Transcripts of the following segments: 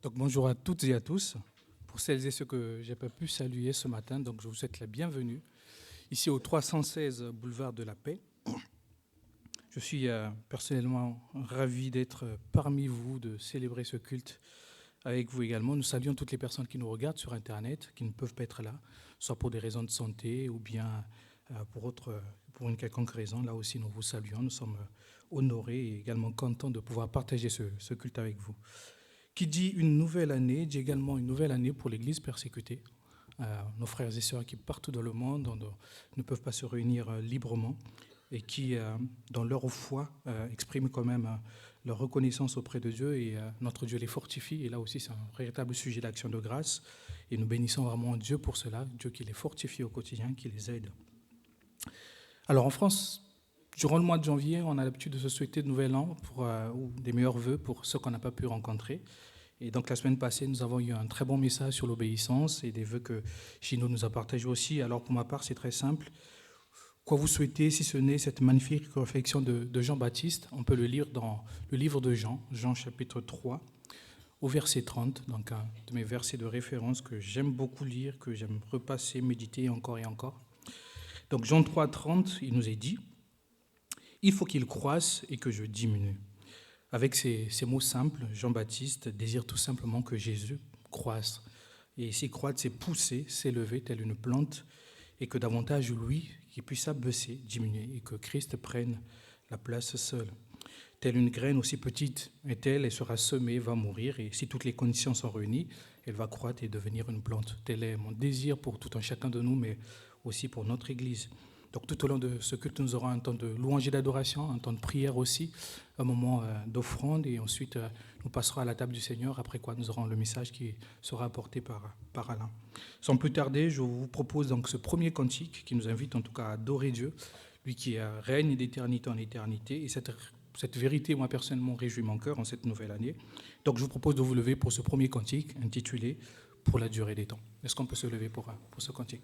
Donc bonjour à toutes et à tous. Pour celles et ceux que je n'ai pas pu saluer ce matin, donc je vous souhaite la bienvenue ici au 316 boulevard de la Paix. Je suis personnellement ravi d'être parmi vous, de célébrer ce culte avec vous également. Nous saluons toutes les personnes qui nous regardent sur Internet, qui ne peuvent pas être là, soit pour des raisons de santé ou bien pour une quelconque raison. Là aussi, nous vous saluons. Nous sommes honorés et également contents de pouvoir partager ce culte avec vous. Qui dit une nouvelle année, dit également une nouvelle année pour l'Église persécutée. Nos frères et sœurs qui partout dans le monde ne peuvent pas se réunir librement et qui, dans leur foi, expriment quand même leur reconnaissance auprès de Dieu et notre Dieu les fortifie. Et là aussi, c'est un véritable sujet d'action de grâce. Et nous bénissons vraiment Dieu pour cela, Dieu qui les fortifie au quotidien, qui les aide. Alors en France, durant le mois de janvier, on a l'habitude de se souhaiter de nouvel an ou des meilleurs vœux pour ceux qu'on n'a pas pu rencontrer. Et donc la semaine passée, nous avons eu un très bon message sur l'obéissance et des vœux que Gino nous a partagés aussi. Alors pour ma part, c'est très simple. Quoi vous souhaitez, si ce n'est cette magnifique réflexion de Jean-Baptiste? On peut le lire dans le livre de Jean, Jean chapitre 3, au verset 30, donc un de mes versets de référence que j'aime beaucoup lire, que j'aime repasser, méditer encore et encore. Donc Jean 3, 30, il nous est dit « Il faut qu'il croisse et que je diminue ». Avec ces mots simples, Jean-Baptiste désire tout simplement que Jésus croisse. Et s'y croître, c'est pousser, s'élever telle une plante, et que davantage lui, qui puisse s'abaisser, diminuer, et que Christ prenne la place seul. Telle une graine aussi petite est-elle, elle sera semée, va mourir, et si toutes les conditions sont réunies, elle va croître et devenir une plante. Tel est mon désir pour tout un chacun de nous, mais aussi pour notre Église. Donc tout au long de ce culte, nous aurons un temps de louange et d'adoration, un temps de prière aussi, un moment d'offrande, et ensuite nous passerons à la table du Seigneur, après quoi nous aurons le message qui sera apporté par Alain. Sans plus tarder, je vous propose donc ce premier cantique qui nous invite en tout cas à adorer Dieu, lui qui règne d'éternité en éternité, et cette vérité, moi personnellement, réjouit mon cœur en cette nouvelle année. Donc je vous propose de vous lever pour ce premier cantique intitulé « Pour la durée des temps ». Est-ce qu'on peut se lever pour ce cantique ?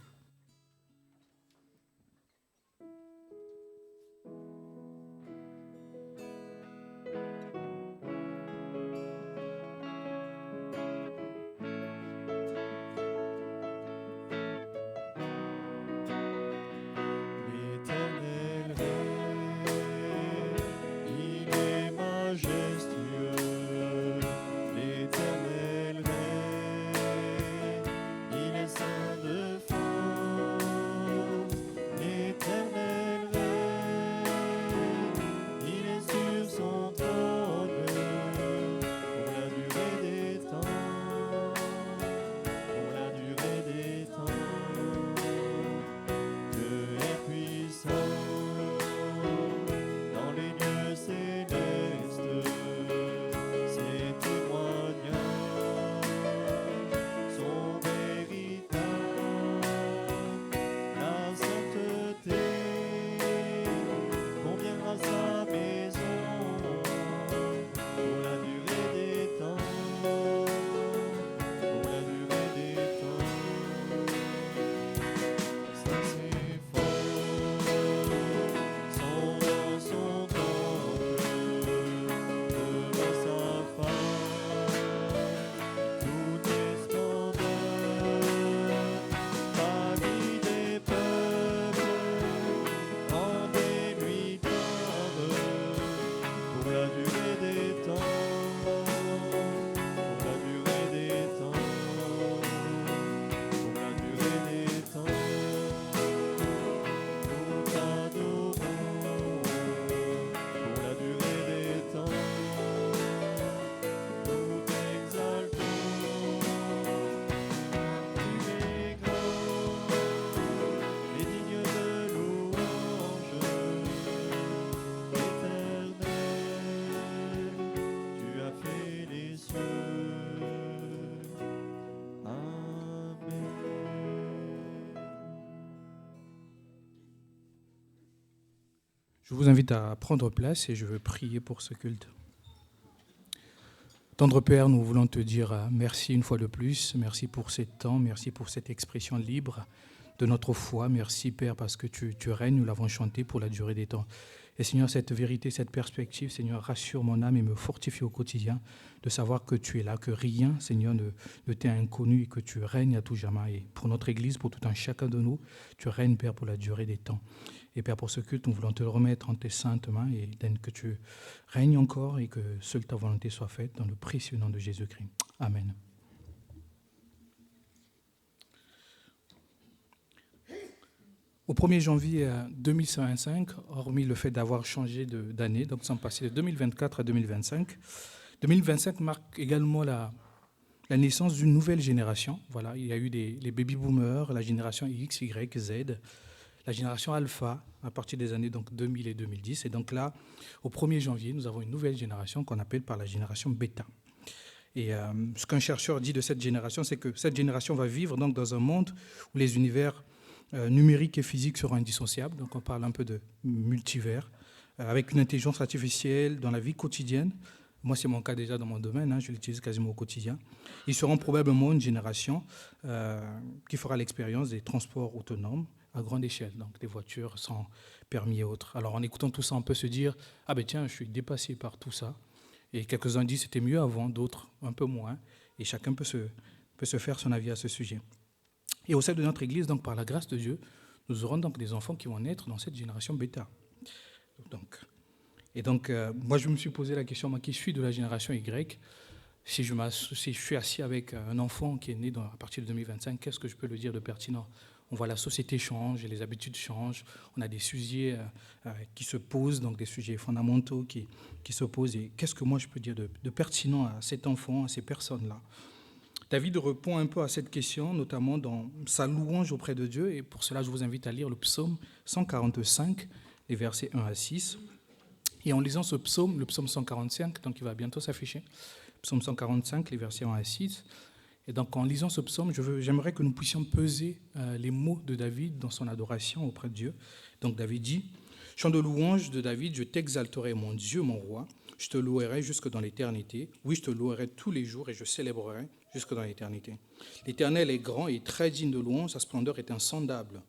Je vous invite à prendre place et je veux prier pour ce culte. Tendre Père, nous voulons te dire merci une fois de plus. Merci pour ces temps, merci pour cette expression libre de notre foi. Merci Père parce que tu règnes, nous l'avons chanté pour la durée des temps. Et Seigneur, cette vérité, cette perspective, Seigneur, rassure mon âme et me fortifie au quotidien de savoir que tu es là, que rien, Seigneur, ne t'est inconnu et que tu règnes à tout jamais. Et pour notre Église, pour tout un chacun de nous, tu règnes, Père, pour la durée des temps. Et Père, pour ce culte, nous voulons te le remettre en tes saintes mains et que tu règnes encore et que seule ta volonté soit faite dans le précieux nom de Jésus-Christ. Amen. Au 1er janvier 2025, hormis le fait d'avoir changé d'année, donc nous sommes passés de 2024 à 2025, 2025 marque également la naissance d'une nouvelle génération. Voilà, il y a eu les baby-boomers, la génération X, Y, Z, la génération Alpha à partir des années donc 2000 et 2010. Et donc là, au 1er janvier, nous avons une nouvelle génération qu'on appelle par la génération Bêta. Et ce qu'un chercheur dit de cette génération, c'est que cette génération va vivre donc dans un monde où les univers numériques et physiques seront indissociables. Donc on parle un peu de multivers, avec une intelligence artificielle dans la vie quotidienne. Moi, c'est mon cas déjà dans mon domaine, je l'utilise quasiment au quotidien. Ils seront probablement une génération qui fera l'expérience des transports autonomes à grande échelle, donc des voitures sans permis et autres. Alors en écoutant tout ça, on peut se dire « Ah ben tiens, je suis dépassé par tout ça ». Et quelques-uns disent « C'était mieux avant », d'autres un peu moins. Et chacun peut se faire son avis à ce sujet. Et au sein de notre Église, donc par la grâce de Dieu, nous aurons donc des enfants qui vont naître dans cette génération bêta. Donc, moi, je me suis posé la question, moi qui suis de la génération Y, si je suis assis avec un enfant qui est né à partir de 2025, qu'est-ce que je peux lui dire de pertinent ? On voit la société change, les habitudes changent, on a des sujets qui se posent, donc des sujets fondamentaux qui se posent. Et qu'est-ce que moi je peux dire de pertinent à cet enfant, à ces personnes-là ? David répond un peu à cette question, notamment dans sa louange auprès de Dieu. Et pour cela, je vous invite à lire le psaume 145, les versets 1 à 6. Et en lisant ce psaume, le psaume 145, donc il va bientôt s'afficher, psaume 145, les versets 1 à 6. Et donc en lisant ce psaume, j'aimerais que nous puissions peser les mots de David dans son adoration auprès de Dieu. Donc David dit, « Chant de louange de David, je t'exalterai, mon Dieu, mon roi. Je te louerai jusque dans l'éternité. Oui, je te louerai tous les jours et je célébrerai jusque dans l'éternité. L'Éternel est grand et très digne de louange, sa splendeur est insondable.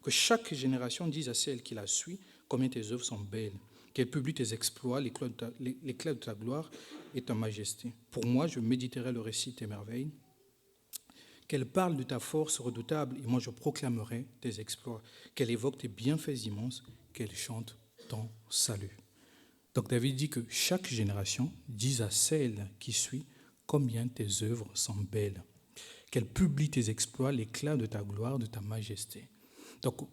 Que chaque génération dise à celle qui la suit combien tes œuvres sont belles, qu'elle publie tes exploits, l'éclat de ta gloire et ta majesté. Pour moi, je méditerai le récit de tes merveilles. Qu'elle parle de ta force redoutable et moi je proclamerai tes exploits. Qu'elle évoque tes bienfaits immenses, qu'elle chante ton salut. » Donc David dit que chaque génération dise à celle qui suit combien tes œuvres sont belles, qu'elle publie tes exploits, l'éclat de ta gloire, de ta majesté. Donc,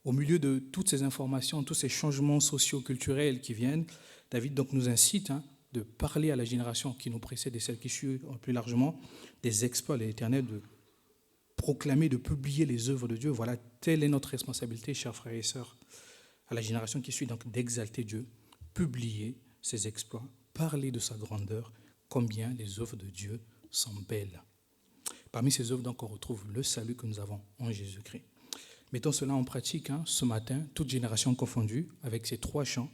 au milieu de toutes ces informations, tous ces changements socio-culturels qui viennent, David donc nous incite de parler à la génération qui nous précède et celle qui suit plus largement des exploits de l'Éternel, de proclamer, de publier les œuvres de Dieu. Voilà, telle est notre responsabilité, chers frères et sœurs, à la génération qui suit, donc d'exalter Dieu, publier ses exploits, parler de sa grandeur, combien les œuvres de Dieu sont belles. Parmi ces œuvres, donc, on retrouve le salut que nous avons en Jésus-Christ. Mettons cela en pratique ce matin, toute génération confondue, avec ces trois chants.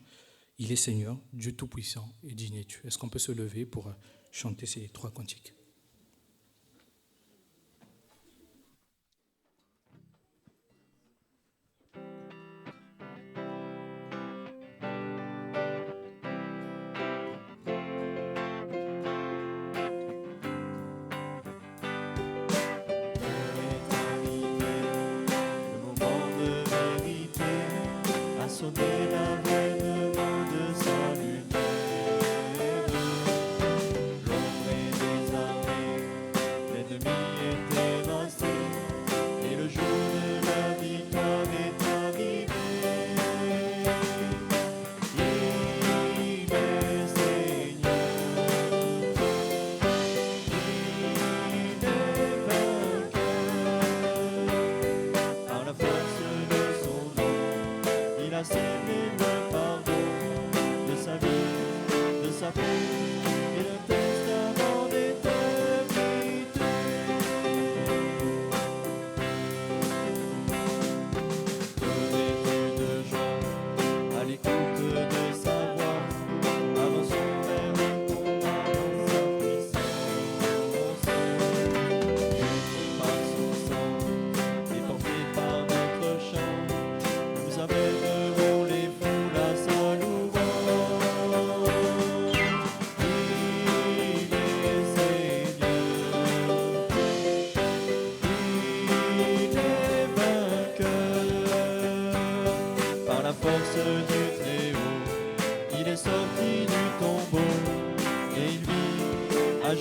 Il est Seigneur, Dieu Tout-Puissant et digne es-tu. Est-ce qu'on peut se lever pour chanter ces trois cantiques ? Nous amènerons les foules à sa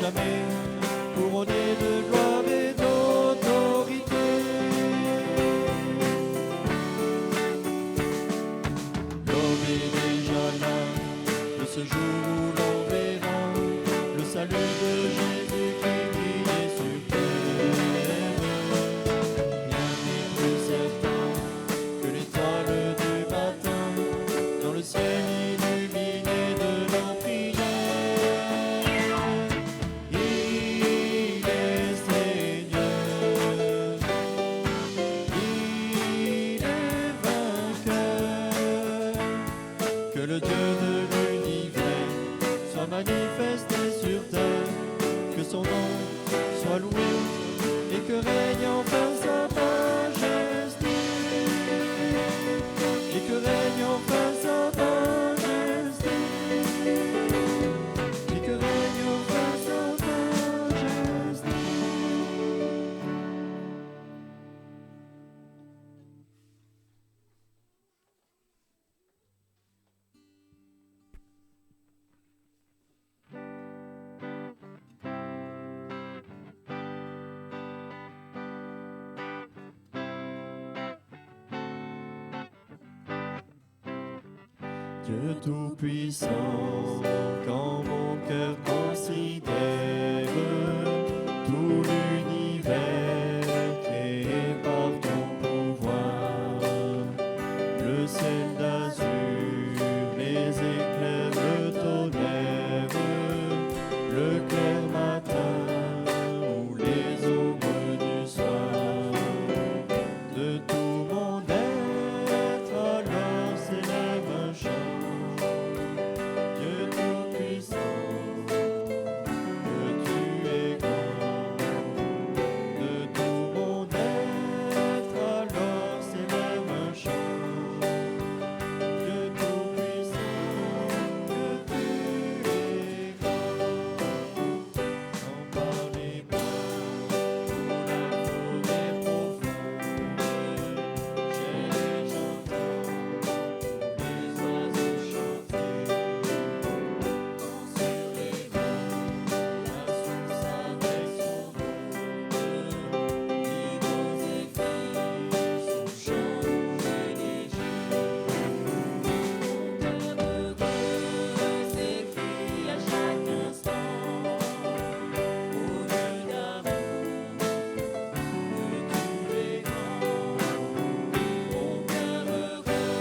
jamais, couronné de gloire et d'autorité. L'homme est déjà là, de ce jour où l'on verra le salut de Jésus qui brillait sur terre. Rien n'est plus certain que l'étoile du matin dans le ciel illuminé de nos prières. Il est Seigneur, il est vainqueur. Que le Dieu de l'univers soit manifesté sur terre, que son nom soit loué et que règne enfin sa majesté, et que règne enfin sa majesté, et que règne enfin sa majesté. Dieu Tout-Puissant, quand mon cœur considère tout l'univers créé par ton pouvoir, le ciel d'azur, les éclairs, le tonnerre, le clair matin ou les aubes du soir, de tout mon être alors s'élève un chant. Dieu Tout-Puissant, que tu es grand, de tout mon être alors s'élève un chant. Dieu Tout-Puissant, que tu es grand, j'en parle les bois ou la forêt profonde, j'ai les j'entends les oiseaux chanter. Quand sur les vents, la source avec son onde, dit aux zéphyrs son chant léger. Mon cœur heureux s'écrie à chaque instant, au Dieu d'amour, que tu es grand. Mon cœur heureux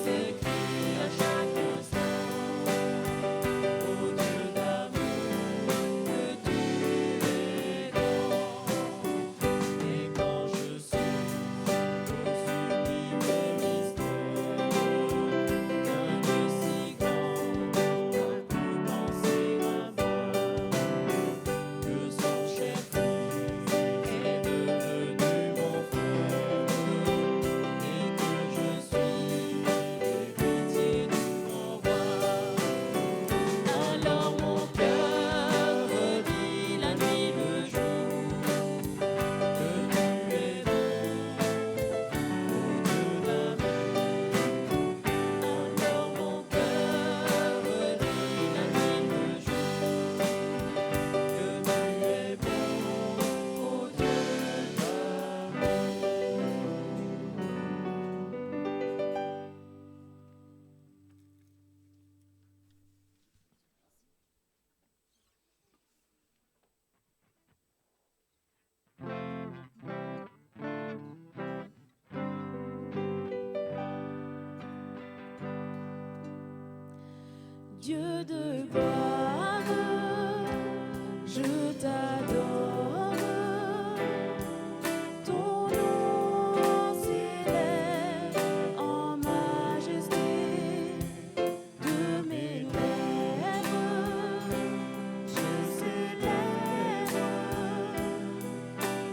s'écrie à chaque instant, au Dieu d'amour, que tu es grand. Et quand je suis au sublime mystère, d'un Dieu si grand, n'a pu penser à moi, que son cher Fils est devenu mon frère, et que je suis l'héritier du grand roi. Alors mon cœur redit la nuit le jour, que tu es bon, ô Dieu d'amour. Alors mon cœur redit la nuit le jour, que tu es bon, ô Dieu Dieu de gloire, je t'adore. Ton nom s'élève en majesté de mes lèvres. Je célèbre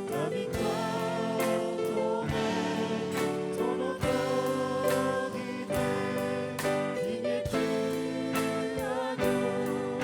ta victoire, ton règne, ton autorité. Digne es-tu à nous.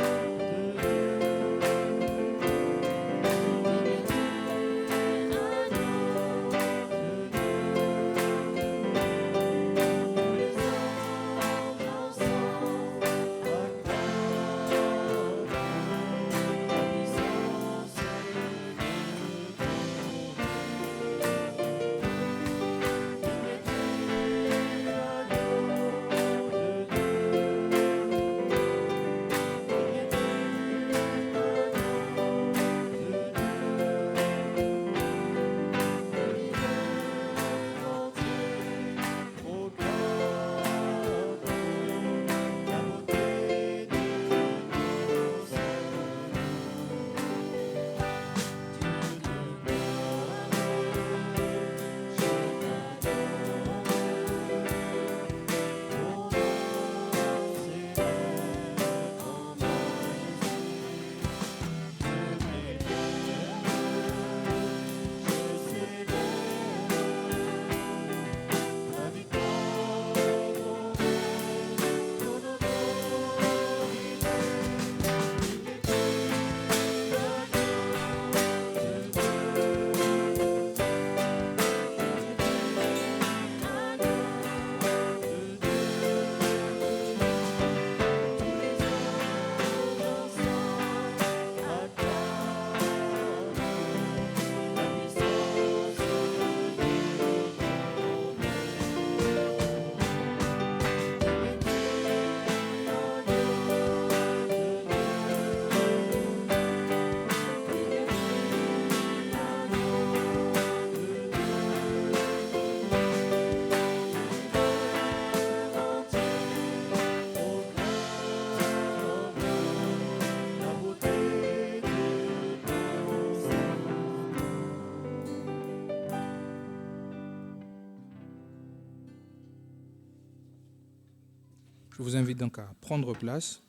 Je vous invite donc à prendre place.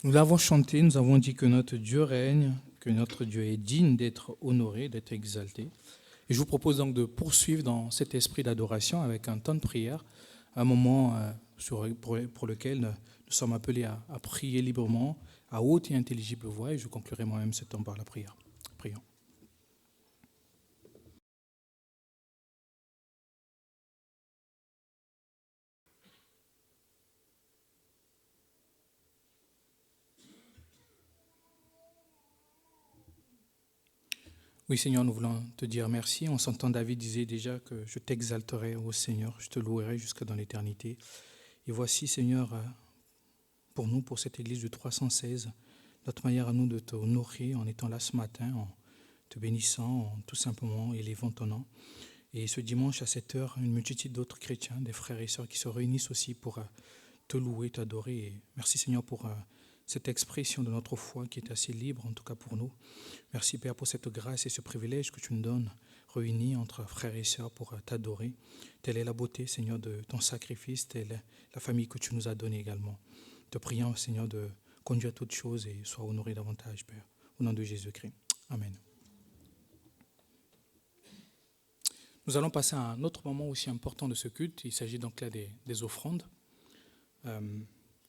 Nous l'avons chanté, nous avons dit que notre Dieu règne, que notre Dieu est digne d'être honoré, d'être exalté. Et je vous propose donc de poursuivre dans cet esprit d'adoration avec un temps de prière, un moment pour lequel nous sommes appelés à prier librement, à haute et intelligible voix, et je conclurai moi-même ce temps par la prière. Prions. Oui, Seigneur, nous voulons te dire merci. On s'entend, David disait déjà que je t'exalterai, ô Seigneur, je te louerai jusqu'à dans l'éternité. Et voici, Seigneur, pour nous, pour cette église du 316, notre manière à nous de te honorer en étant là ce matin, en te bénissant, en tout simplement élevant ton nom. Et ce dimanche à 7h, une multitude d'autres chrétiens, des frères et sœurs qui se réunissent aussi pour te louer, t'adorer. Et merci, Seigneur, pour cette expression de notre foi qui est assez libre, en tout cas pour nous. Merci, Père, pour cette grâce et ce privilège que tu nous donnes, réunis entre frères et sœurs pour t'adorer. Telle est la beauté, Seigneur, de ton sacrifice, telle est la famille que tu nous as donnée également. Te prions, Seigneur, de conduire toutes choses et sois honoré davantage, Père. Au nom de Jésus-Christ. Amen. Nous allons passer à un autre moment aussi important de ce culte. Il s'agit donc là des offrandes.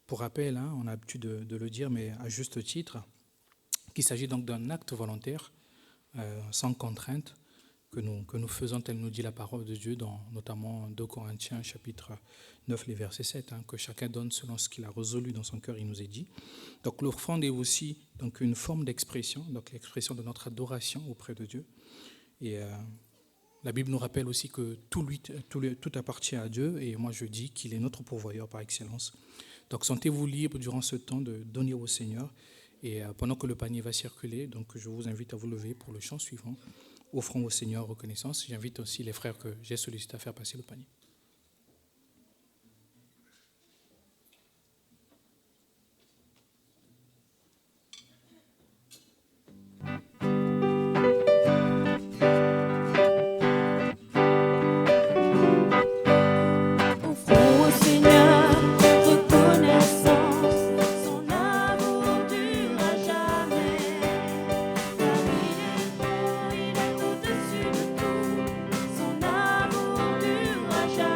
Pour rappel, on a l'habitude de le dire, mais à juste titre, qu'il s'agit donc d'un acte volontaire, sans contrainte, que nous faisons, tel nous dit la parole de Dieu, dans notamment 2 Corinthiens, chapitre 9, les versets 7, que chacun donne selon ce qu'il a résolu dans son cœur, il nous est dit. Donc l'offrande est aussi donc, une forme d'expression, donc l'expression de notre adoration auprès de Dieu. Et la Bible nous rappelle aussi que tout appartient à Dieu, et moi je dis qu'il est notre pourvoyeur par excellence. Donc sentez-vous libre durant ce temps de donner au Seigneur. Et pendant que le panier va circuler, donc je vous invite à vous lever pour le chant suivant. Offrons au Seigneur reconnaissance. J'invite aussi les frères que j'ai sollicités à faire passer le panier. Son amour dure à jamais.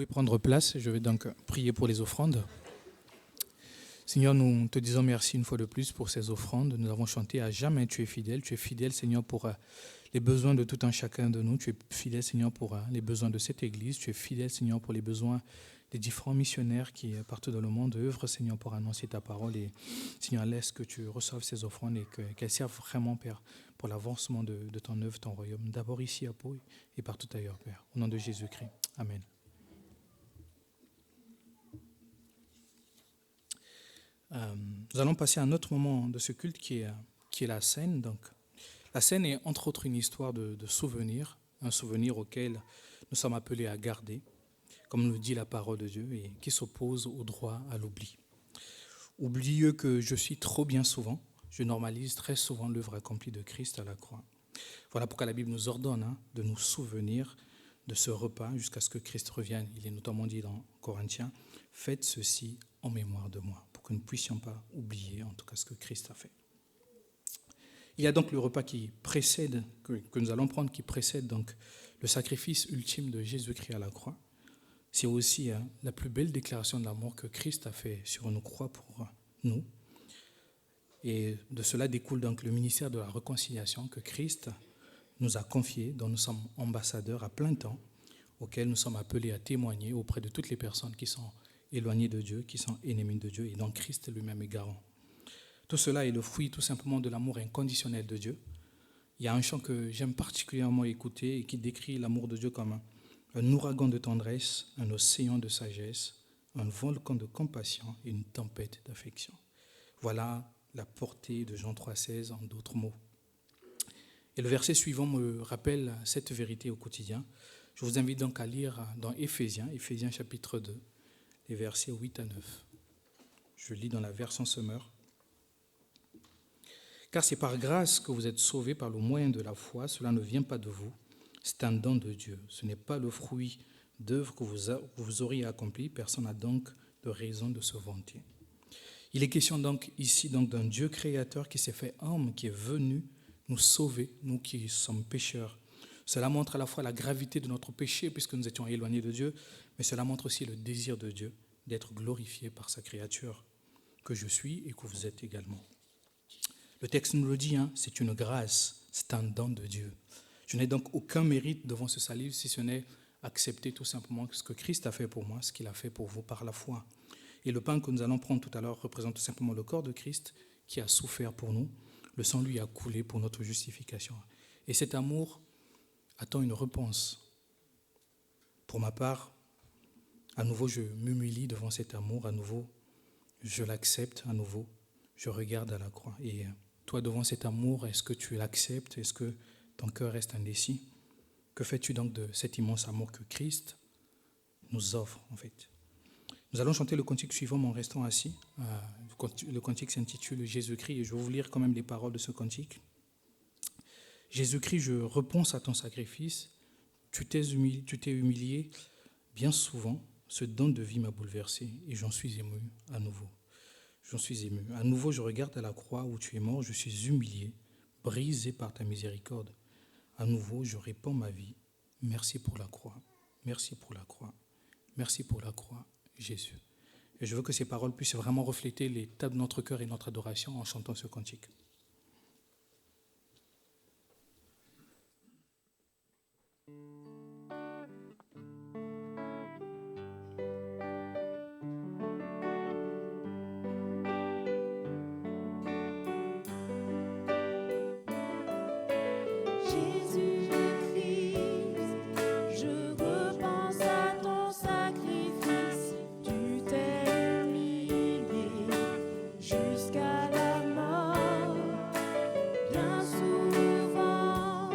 pouvez prendre place, je vais donc prier pour les offrandes. Seigneur, nous te disons merci une fois de plus pour ces offrandes. Nous avons chanté à jamais tu es fidèle. Tu es fidèle, Seigneur, pour les besoins de tout un chacun de nous. Tu es fidèle, Seigneur, pour les besoins de cette Église. Tu es fidèle, Seigneur, pour les besoins des différents missionnaires qui, partout dans le monde, œuvrent, Seigneur, pour annoncer ta parole. Et Seigneur, laisse que tu reçoives ces offrandes et qu'elles servent vraiment, Père, pour l'avancement de ton œuvre, ton royaume. D'abord ici à Pau et partout ailleurs, Père. Au nom de Jésus-Christ. Amen. Nous allons passer à un autre moment de ce culte qui est la scène. Donc, la scène est entre autres une histoire de souvenir, un souvenir auquel nous sommes appelés à garder, comme nous dit la parole de Dieu, et qui s'oppose au droit à l'oubli. Oublieux que je suis trop bien souvent, je normalise très souvent l'œuvre accomplie de Christ à la croix. Voilà pourquoi la Bible nous ordonne de nous souvenir de ce repas jusqu'à ce que Christ revienne. Il est notamment dit dans Corinthiens, « Faites ceci en mémoire de moi », pour que nous ne puissions pas oublier en tout cas ce que Christ a fait. Il y a donc le repas qui précède, que nous allons prendre, qui précède donc le sacrifice ultime de Jésus-Christ à la croix. C'est aussi la plus belle déclaration de l'amour que Christ a fait sur une croix pour nous. Et de cela découle donc le ministère de la réconciliation que Christ nous a confié, dont nous sommes ambassadeurs à plein temps, auquel nous sommes appelés à témoigner auprès de toutes les personnes qui sont éloignées de Dieu, qui sont ennemies de Dieu, et dont Christ lui-même est garant. Tout cela est le fruit tout simplement de l'amour inconditionnel de Dieu. Il y a un chant que j'aime particulièrement écouter et qui décrit l'amour de Dieu comme un ouragan de tendresse, un océan de sagesse, un volcan de compassion et une tempête d'affection. Voilà la portée de Jean 3,16 en d'autres mots. Et le verset suivant me rappelle cette vérité au quotidien. Je vous invite donc à lire dans Éphésiens chapitre 2, les versets 8 à 9. Je lis dans la version Semeur. Car c'est par grâce que vous êtes sauvés par le moyen de la foi. Cela ne vient pas de vous, c'est un don de Dieu. Ce n'est pas le fruit d'œuvres que vous auriez accompli. Personne n'a donc de raison de se vanter. Il est question donc ici d'un Dieu créateur qui s'est fait homme, qui est venu nous sauver, nous qui sommes pécheurs. Cela montre à la fois la gravité de notre péché puisque nous étions éloignés de Dieu, mais cela montre aussi le désir de Dieu d'être glorifié par sa créature, que je suis et que vous êtes également. Le texte nous le dit, c'est une grâce, c'est un don de Dieu. Je n'ai donc aucun mérite devant ce salut si ce n'est accepter tout simplement ce que Christ a fait pour moi, ce qu'il a fait pour vous par la foi. Et le pain que nous allons prendre tout à l'heure représente tout simplement le corps de Christ qui a souffert pour nous. Le sang lui a coulé pour notre justification. Et cet amour attend une réponse. Pour ma part, à nouveau, je m'humilie devant cet amour. À nouveau, je l'accepte. À nouveau, je regarde à la croix. Et toi, devant cet amour, est-ce que tu l'acceptes? Est-ce que ton cœur reste indécis? Que fais-tu donc de cet immense amour que Christ nous offre, en fait? Nous allons chanter le cantique suivant en restant assis. Le cantique s'intitule « Jésus-Christ » et je vais vous lire quand même les paroles de ce cantique. « Jésus-Christ, je repense à ton sacrifice. Tu t'es humilié bien souvent. Ce don de vie m'a bouleversé et j'en suis ému à nouveau. J'en suis ému. À nouveau, je regarde à la croix où tu es mort. Je suis humilié, brisé par ta miséricorde. À nouveau, je répands ma vie. Merci pour la croix. Merci pour la croix. Merci pour la croix. Jésus. » Et je veux que ces paroles puissent vraiment refléter l'état de notre cœur et notre adoration en chantant ce cantique. Jusqu'à la mort, bien souvent.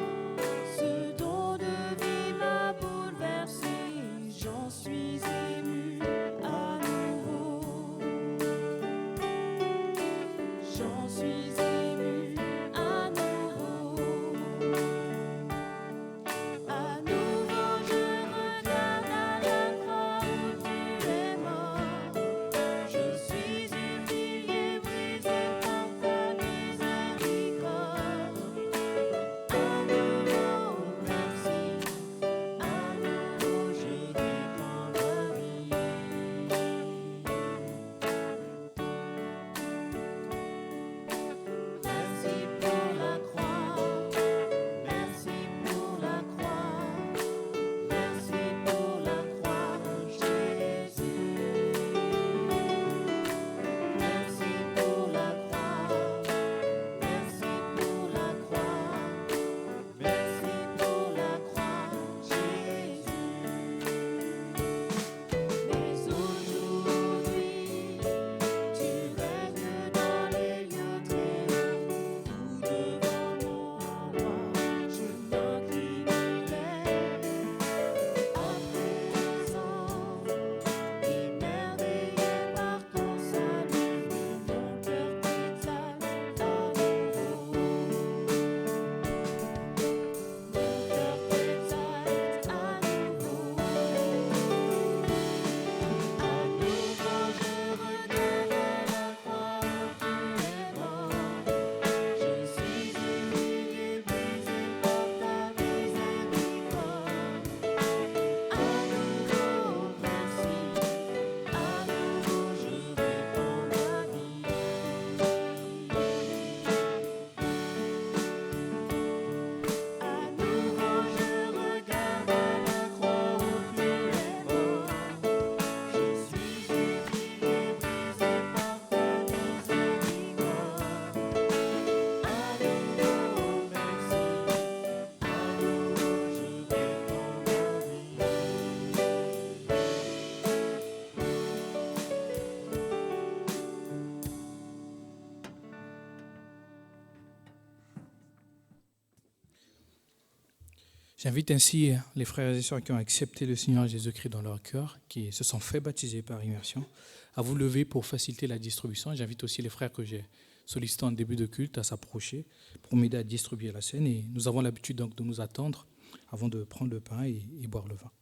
J'invite ainsi les frères et sœurs qui ont accepté le Seigneur Jésus-Christ dans leur cœur, qui se sont fait baptiser par immersion, à vous lever pour faciliter la distribution. J'invite aussi les frères que j'ai sollicités en début de culte à s'approcher pour m'aider à distribuer la scène. Et nous avons l'habitude donc de nous attendre avant de prendre le pain et boire le vin.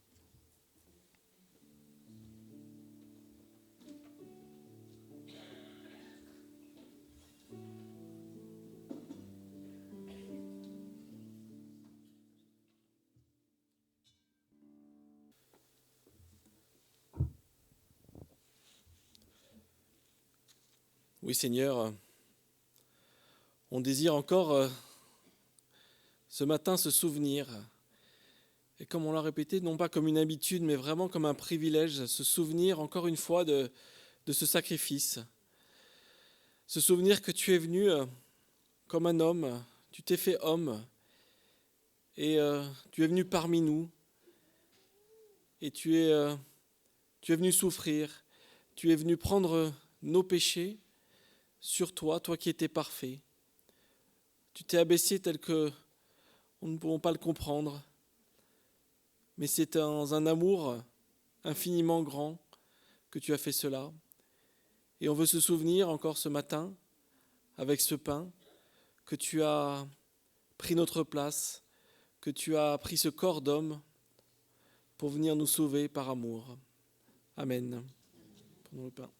Oui, Seigneur, on désire encore ce matin se souvenir, et comme on l'a répété, non pas comme une habitude, mais vraiment comme un privilège, se souvenir encore une fois de ce sacrifice, se souvenir que tu es venu comme un homme, tu t'es fait homme, et tu es venu parmi nous, et tu es venu souffrir, tu es venu prendre nos péchés sur toi, toi qui étais parfait. Tu t'es abaissé tel que nous ne pouvons pas le comprendre, mais c'est dans un amour infiniment grand que tu as fait cela. Et on veut se souvenir encore ce matin, avec ce pain, que tu as pris notre place, que tu as pris ce corps d'homme pour venir nous sauver par amour. Amen. Prenons le pain.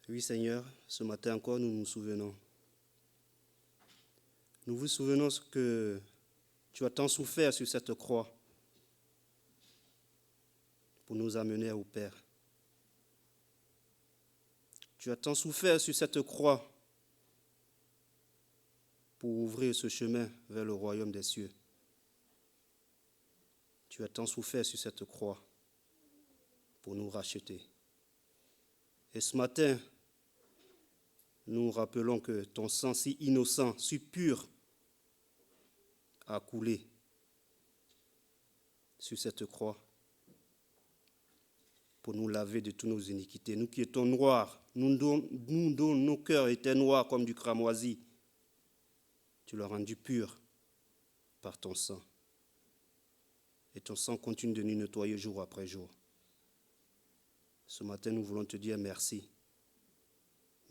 Oui, Seigneur, ce matin encore, nous nous souvenons. Nous vous souvenons que tu as tant souffert sur cette croix pour nous amener au Père. Tu as tant souffert sur cette croix pour ouvrir ce chemin vers le royaume des cieux. Tu as tant souffert sur cette croix pour nous racheter. Et ce matin, nous rappelons que ton sang si innocent, si pur, a coulé sur cette croix pour nous laver de toutes nos iniquités. Nous qui étions noirs, nous dont nos cœurs étaient noirs comme du cramoisi, tu l'as rendu pur par ton sang. Et ton sang continue de nous nettoyer jour après jour. Ce matin, nous voulons te dire merci.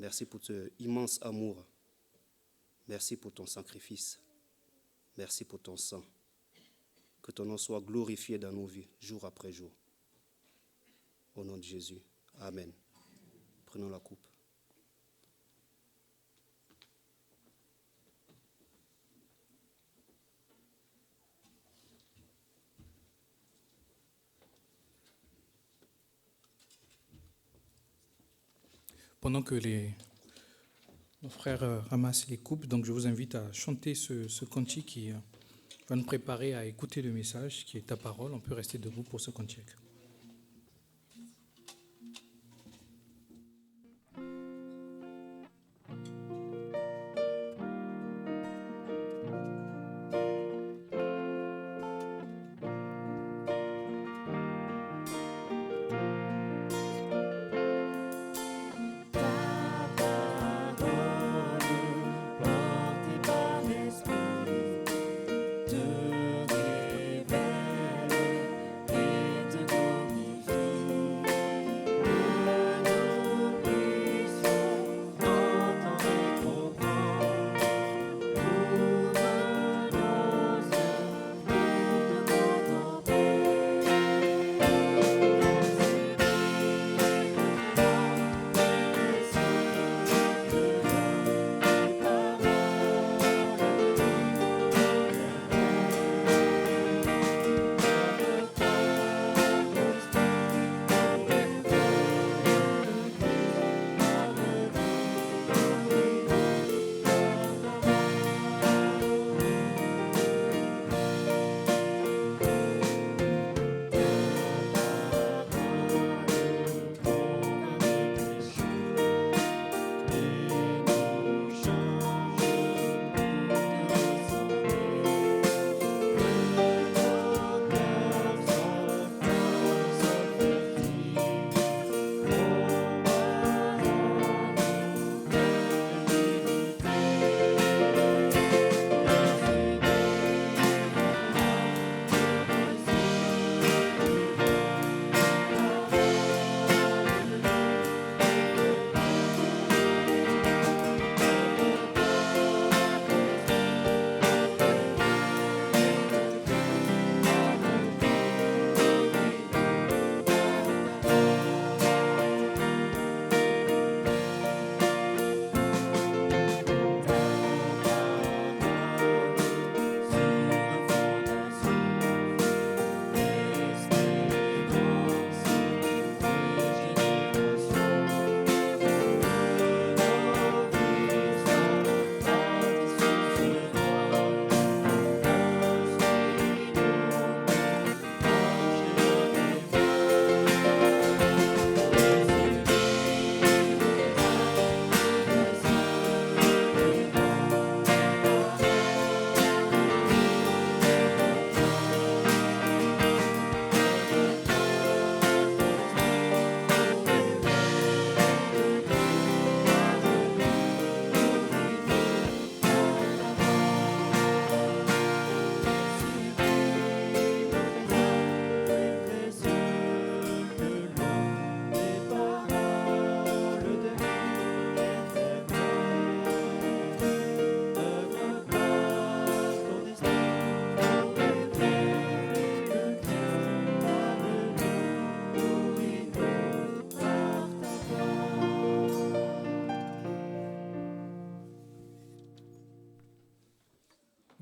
Merci pour ce immense amour. Merci pour ton sacrifice. Merci pour ton sang. Que ton nom soit glorifié dans nos vies, jour après jour. Au nom de Jésus. Amen. Prenons la coupe. Pendant que nos frères ramassent les coupes, donc je vous invite à chanter ce cantique qui va nous préparer à écouter le message qui est ta parole. On peut rester debout pour ce cantique. Porté par l'Esprit, te révèle et te glorifie.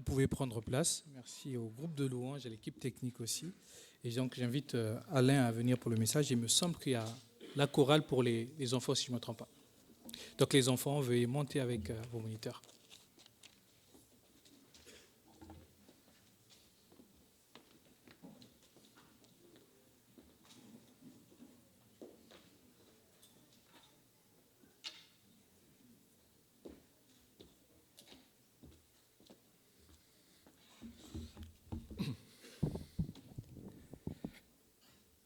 pouvez prendre place. Merci au groupe de louanges, à l'équipe technique aussi. Et donc, j'invite Alain à venir pour le message. Il me semble qu'il y a la chorale pour les enfants, si je ne me trompe pas. Donc, les enfants, veuillez monter avec vos moniteurs.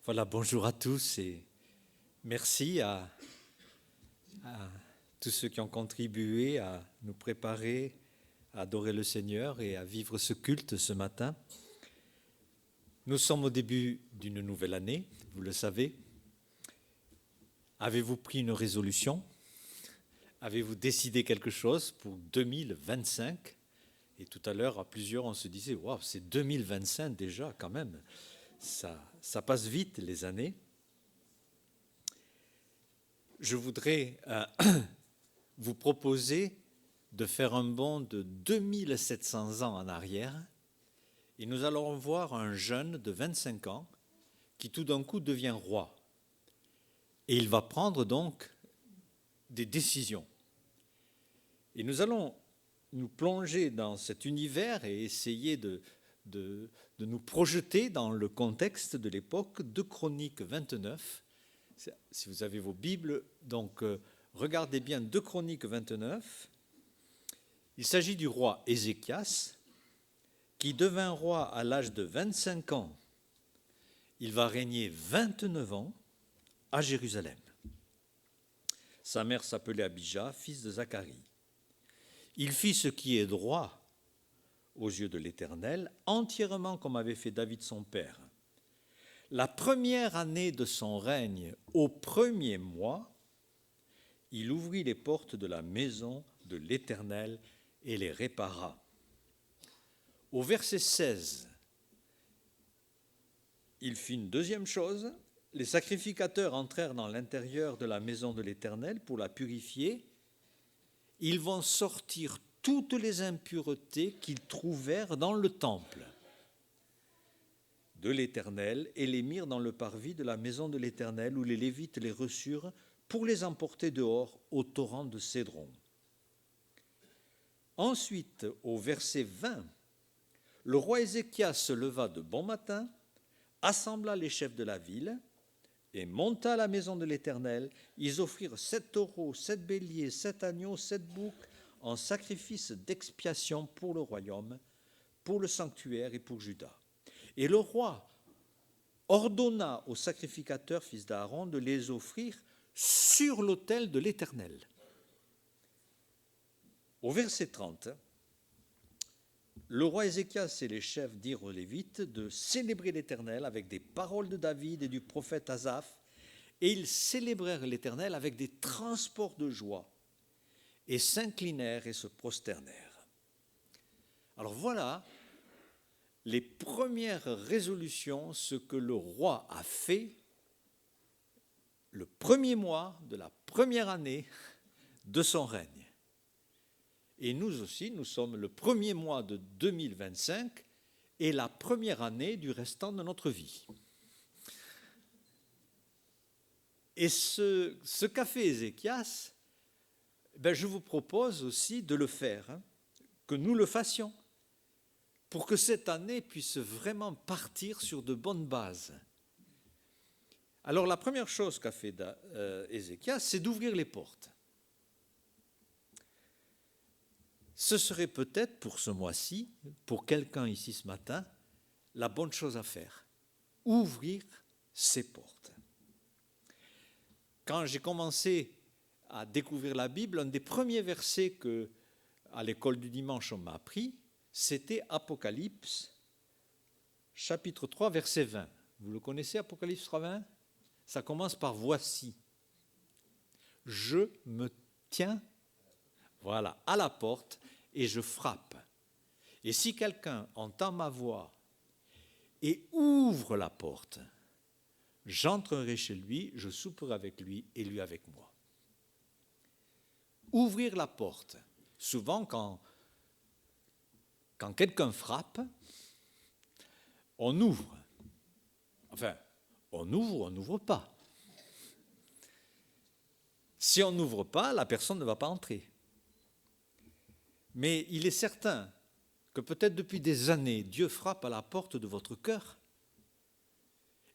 Voilà, bonjour à tous et merci à tous ceux qui ont contribué à nous préparer à adorer le Seigneur et à vivre ce culte ce matin. Nous sommes au début d'une nouvelle année, vous le savez. Avez-vous pris une résolution? Avez-vous décidé quelque chose pour 2025? Et tout à l'heure, à plusieurs, on se disait, waouh, c'est 2025 déjà quand même. Ça passe vite les années. Je voudrais vous proposer de faire un bond de 2700 ans en arrière et nous allons voir un jeune de 25 ans qui tout d'un coup devient roi. Et il va prendre donc des décisions. Et nous allons nous plonger dans cet univers et essayer de nous projeter dans le contexte de l'époque de Chroniques 29. Si vous avez vos Bibles, donc regardez bien 2 Chroniques 29. Il s'agit du roi Ézéchias qui devint roi à l'âge de 25 ans. Il va régner 29 ans à Jérusalem. Sa mère s'appelait Abijah, fils de Zacharie. Il fit ce qui est droit aux yeux de l'Éternel, entièrement comme avait fait David son père. La première année de son règne, au premier mois, il ouvrit les portes de la maison de l'Éternel et les répara. Au verset 16, il fit une deuxième chose. Les sacrificateurs entrèrent dans l'intérieur de la maison de l'Éternel pour la purifier. Ils vont sortir toutes les impuretés qu'ils trouvèrent dans le temple de l'Éternel et les mirent dans le parvis de la maison de l'Éternel où les Lévites les reçurent pour les emporter dehors au torrent de Cédron. Ensuite, au verset 20, le roi Ézéchias se leva de bon matin, assembla les chefs de la ville et monta à la maison de l'Éternel. Ils offrirent 7 taureaux, 7 béliers, 7 agneaux, 7 boucs, en sacrifice d'expiation pour le royaume, pour le sanctuaire et pour Juda. Et le roi ordonna aux sacrificateurs, fils d'Aaron, de les offrir sur l'autel de l'Éternel. Au verset 30, le roi Ézéchias et les chefs dirent aux Lévites de célébrer l'Éternel avec des paroles de David et du prophète Asaph, et ils célébrèrent l'Éternel avec des transports de joie, et s'inclinèrent et se prosternèrent. Alors voilà les premières résolutions, ce que le roi a fait le premier mois de la première année de son règne. Et nous aussi, nous sommes le premier mois de 2025 et la première année du restant de notre vie. Et ce qu'a fait Ézéchias, je vous propose aussi de le faire, que nous le fassions, pour que cette année puisse vraiment partir sur de bonnes bases. Alors la première chose qu'a fait Ézéchias, c'est d'ouvrir les portes. Ce serait peut-être pour ce mois-ci, pour quelqu'un ici ce matin, la bonne chose à faire. Ouvrir ses portes. Quand j'ai commencé à découvrir la Bible, un des premiers versets que, à l'école du dimanche, on m'a appris, c'était Apocalypse, chapitre 3, verset 20. Vous le connaissez, Apocalypse 3, 20 ? Ça commence par « Voici, je me tiens à la porte et je frappe. Et si quelqu'un entend ma voix et ouvre la porte, j'entrerai chez lui, je souperai avec lui et lui avec moi. » Ouvrir la porte. Souvent, quand quand quelqu'un frappe, on ouvre. Enfin, on ouvre ou on n'ouvre pas. Si on n'ouvre pas, la personne ne va pas entrer. Mais il est certain que peut-être depuis des années, Dieu frappe à la porte de votre cœur.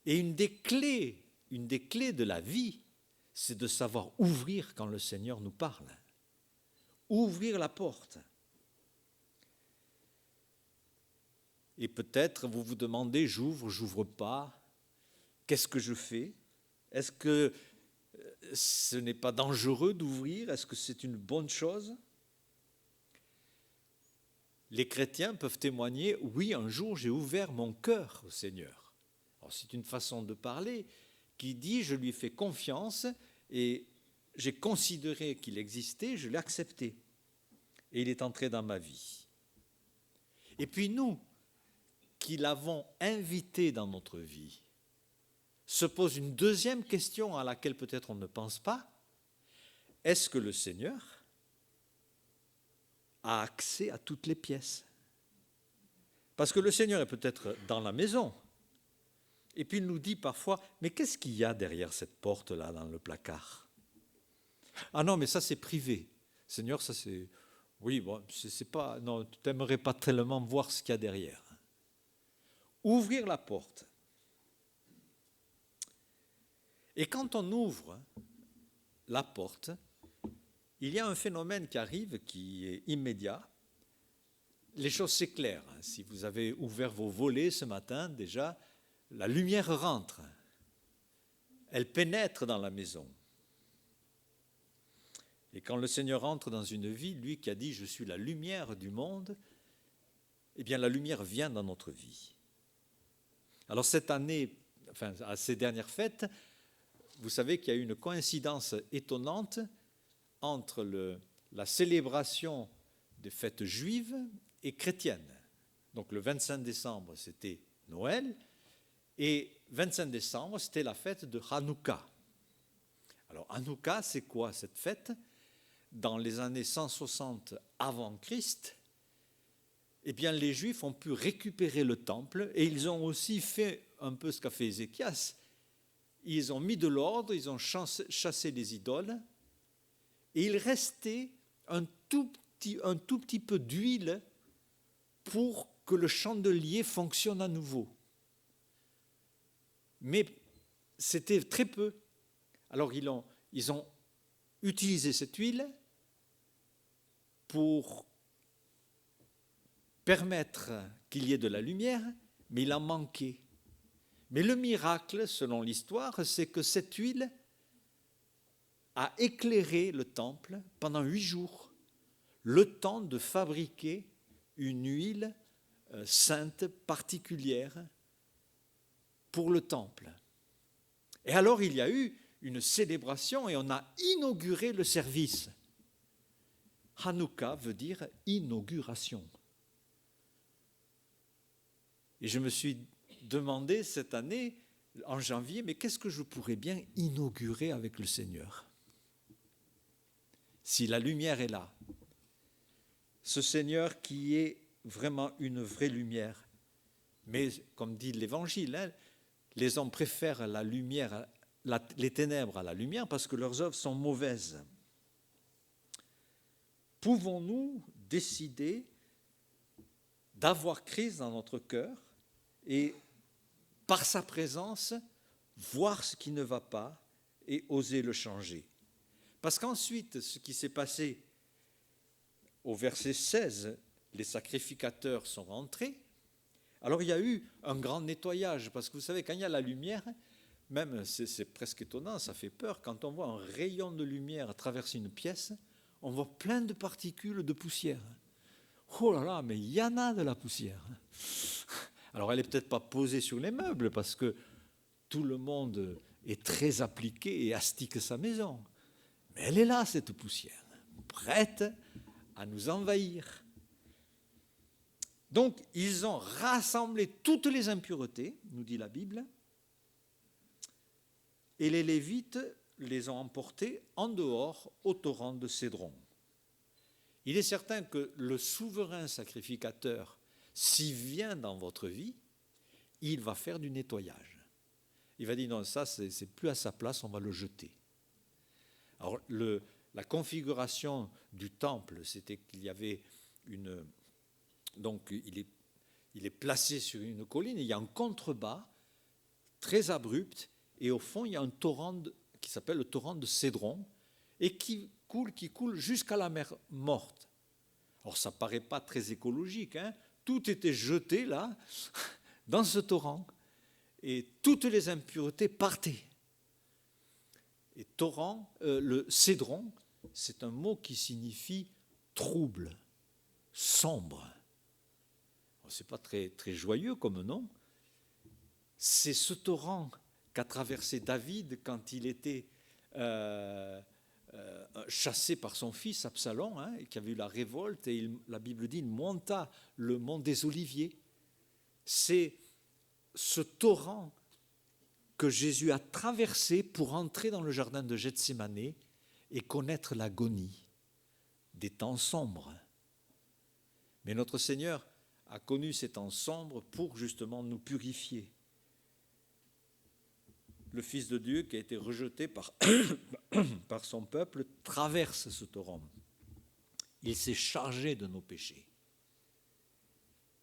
Et une des clés de la vie, c'est de savoir ouvrir quand le Seigneur nous parle. Ouvrir la porte. Et peut-être vous vous demandez, j'ouvre pas, qu'est-ce que je fais? Est-ce que ce n'est pas dangereux d'ouvrir? Est-ce que c'est une bonne chose? Les chrétiens peuvent témoigner, oui, un jour j'ai ouvert mon cœur au Seigneur. Alors, c'est une façon de parler qui dit, je lui ai fait confiance et j'ai considéré qu'il existait, je l'ai accepté. Et il est entré dans ma vie. Et puis nous, qui l'avons invité dans notre vie, se pose une deuxième question à laquelle peut-être on ne pense pas. Est-ce que le Seigneur a accès à toutes les pièces? Parce que le Seigneur est peut-être dans la maison. Et puis il nous dit parfois, mais qu'est-ce qu'il y a derrière cette porte-là dans le placard? Ah non, mais ça c'est privé. Seigneur, ça c'est... Oui, bon, c'est pas... Non, tu n'aimerais pas tellement voir ce qu'il y a derrière. Ouvrir la porte. Et quand on ouvre la porte, il y a un phénomène qui arrive qui est immédiat. Les choses s'éclairent. Si vous avez ouvert vos volets ce matin, déjà, la lumière rentre. Elle pénètre dans la maison. Et quand le Seigneur entre dans une vie, lui qui a dit « Je suis la lumière du monde », eh bien la lumière vient dans notre vie. Alors cette année, enfin à ces dernières fêtes, vous savez qu'il y a eu une coïncidence étonnante entre la célébration des fêtes juives et chrétiennes. Donc le 25 décembre, c'était Noël, et 25 décembre, c'était la fête de Hanouka. Alors Hanouka, c'est quoi cette fête? Dans les années 160 avant Christ, eh bien les Juifs ont pu récupérer le temple et ils ont aussi fait un peu ce qu'a fait Ézéchias. Ils ont mis de l'ordre, ils ont chassé les idoles et il restait un tout petit peu d'huile pour que le chandelier fonctionne à nouveau. Mais c'était très peu. Alors ils ont utilisé cette huile pour permettre qu'il y ait de la lumière, mais il en manquait. Mais le miracle, selon l'histoire, c'est que cette huile a éclairé le temple pendant 8 jours, le temps de fabriquer une huile sainte particulière pour le temple. Et alors il y a eu une célébration et on a inauguré le service. Hanouka veut dire inauguration. Et je me suis demandé cette année, en janvier, mais qu'est-ce que je pourrais bien inaugurer avec le Seigneur? Si la lumière est là, ce Seigneur qui est vraiment une vraie lumière. Mais comme dit l'Évangile, les hommes préfèrent la lumière, les ténèbres à la lumière parce que leurs œuvres sont mauvaises. Pouvons-nous décider d'avoir Christ dans notre cœur et par sa présence voir ce qui ne va pas et oser le changer? Parce qu'ensuite, ce qui s'est passé au verset 16, les sacrificateurs sont rentrés. Alors il y a eu un grand nettoyage, parce que vous savez, quand il y a la lumière, même c'est presque étonnant, ça fait peur, quand on voit un rayon de lumière traverser une pièce, on voit plein de particules de poussière. Oh là là, mais il y en a de la poussière. Alors elle n'est peut-être pas posée sur les meubles, parce que tout le monde est très appliqué et astique sa maison. Mais elle est là, cette poussière, prête à nous envahir. Donc, ils ont rassemblé toutes les impuretés, nous dit la Bible, et les Lévites les ont emportés en dehors au torrent de Cédron. il est certain que le souverain sacrificateur, s'il vient dans votre vie, il va faire du nettoyage. Il va dire non, ça c'est plus à sa place, on va le jeter. Alors la configuration du temple, c'était qu'il y avait donc il est placé sur une colline, il y a un contrebas très abrupt, et au fond il y a un torrent qui s'appelle le torrent de Cédron, et qui coule jusqu'à la mer Morte. Alors ça ne paraît pas très écologique, hein, tout était jeté là, dans ce torrent, et toutes les impuretés partaient. Et torrent, le Cédron, c'est un mot qui signifie trouble, sombre. Ce n'est pas très, très joyeux comme nom. C'est ce torrent qu'a traversé David quand il était chassé par son fils Absalom, hein, et qui avait eu la révolte, et la Bible dit, il monta le mont des Oliviers. C'est ce torrent que Jésus a traversé pour entrer dans le jardin de Gethsémane et connaître l'agonie des temps sombres. Mais notre Seigneur a connu ces temps sombres pour justement nous purifier. Le Fils de Dieu qui a été rejeté par son peuple traverse ce torrent. Il s'est chargé de nos péchés.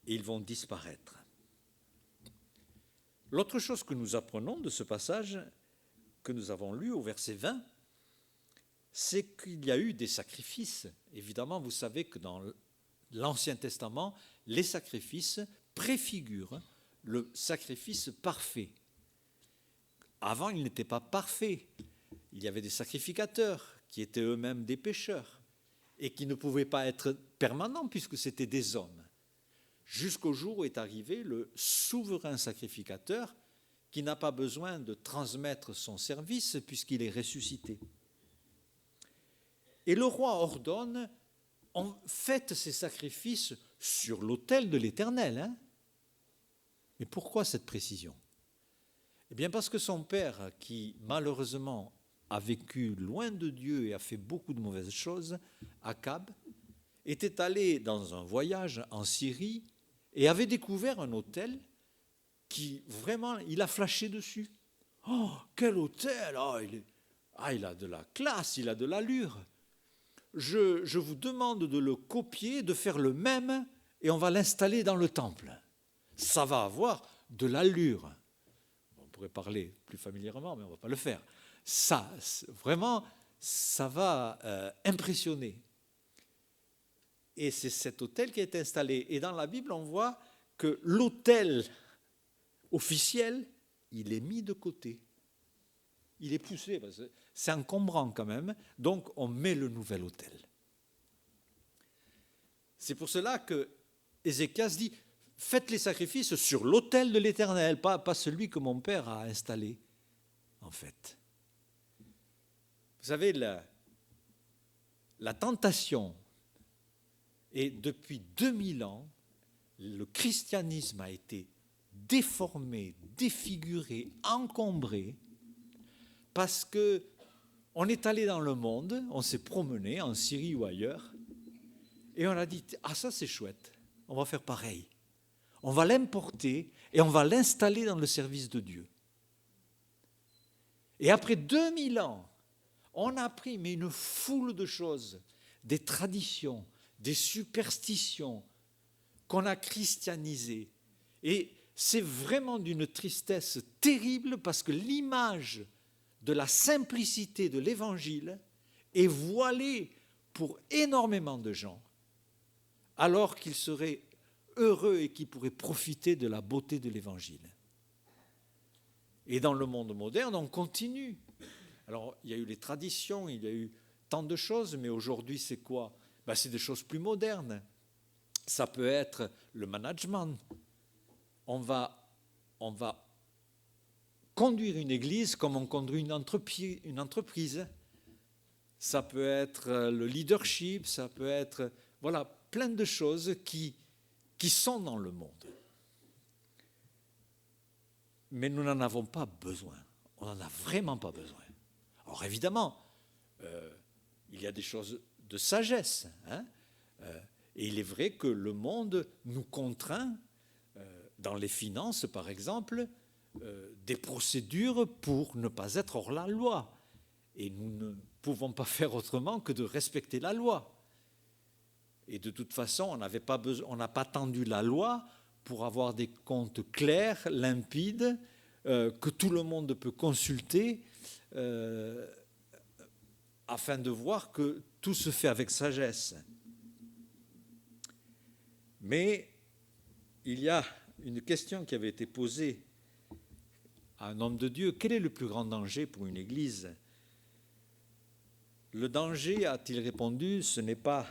Et ils vont disparaître. L'autre chose que nous apprenons de ce passage que nous avons lu au verset 20, c'est qu'il y a eu des sacrifices. Évidemment, vous savez que dans l'Ancien Testament, les sacrifices préfigurent le sacrifice parfait. Avant, il n'était pas parfait. Il y avait des sacrificateurs qui étaient eux-mêmes des pécheurs et qui ne pouvaient pas être permanents puisque c'était des hommes. Jusqu'au jour où est arrivé le souverain sacrificateur qui n'a pas besoin de transmettre son service puisqu'il est ressuscité. Et le roi ordonne, on fête ces sacrifices sur l'autel de l'Éternel. Hein. Mais pourquoi cette précision ? Eh bien parce que son père, qui malheureusement a vécu loin de Dieu et a fait beaucoup de mauvaises choses, Akab, était allé dans un voyage en Syrie et avait découvert un autel qui vraiment, il a flashé dessus. Oh, quel autel! Il a de la classe, il a de l'allure. Je vous demande de le copier, de faire le même, et on va l'installer dans le temple. Ça va avoir de l'allure. On pourrait parler plus familièrement, mais on ne va pas le faire. Ça, vraiment, ça va impressionner. Et c'est cet autel qui est installé. Et dans la Bible, on voit que l'autel officiel, il est mis de côté. Il est poussé, parce que c'est encombrant quand même. Donc, on met le nouvel autel. C'est pour cela que Ézéchias dit, faites les sacrifices sur l'autel de l'Éternel, pas celui que mon père a installé, en fait. Vous savez, la tentation, et depuis 2000 ans, le christianisme a été déformé, défiguré, encombré, parce qu'on est allé dans le monde, on s'est promené en Syrie ou ailleurs, et on a dit, ah ça c'est chouette, on va faire pareil. On va l'importer et on va l'installer dans le service de Dieu. Et après 2000 ans, on a pris mais une foule de choses, des traditions, des superstitions qu'on a christianisées. Et c'est vraiment d'une tristesse terrible parce que l'image de la simplicité de l'Évangile est voilée pour énormément de gens, alors qu'ils seraient heureux et qu'ils pourraient profiter de la beauté de l'Évangile. Et dans le monde moderne, on continue. Alors, il y a eu les traditions, il y a eu tant de choses, mais aujourd'hui, c'est quoi ? C'est des choses plus modernes. Ça peut être le management. On va conduire une église comme on conduit une entreprise. Ça peut être le leadership, ça peut être plein de choses qui sont dans le monde. Mais nous n'en avons pas besoin. On n'en a vraiment pas besoin. Alors évidemment, il y a des choses de sagesse. Hein. Et il est vrai que le monde nous contraint, dans les finances par exemple, des procédures pour ne pas être hors la loi. Et nous ne pouvons pas faire autrement que de respecter la loi. Et de toute façon, on n'a pas attendu la loi pour avoir des comptes clairs, limpides, que tout le monde peut consulter, afin de voir que tout se fait avec sagesse. Mais il y a une question qui avait été posée à un homme de Dieu. Quel est le plus grand danger pour une église ? Le danger, a-t-il répondu, ce n'est pas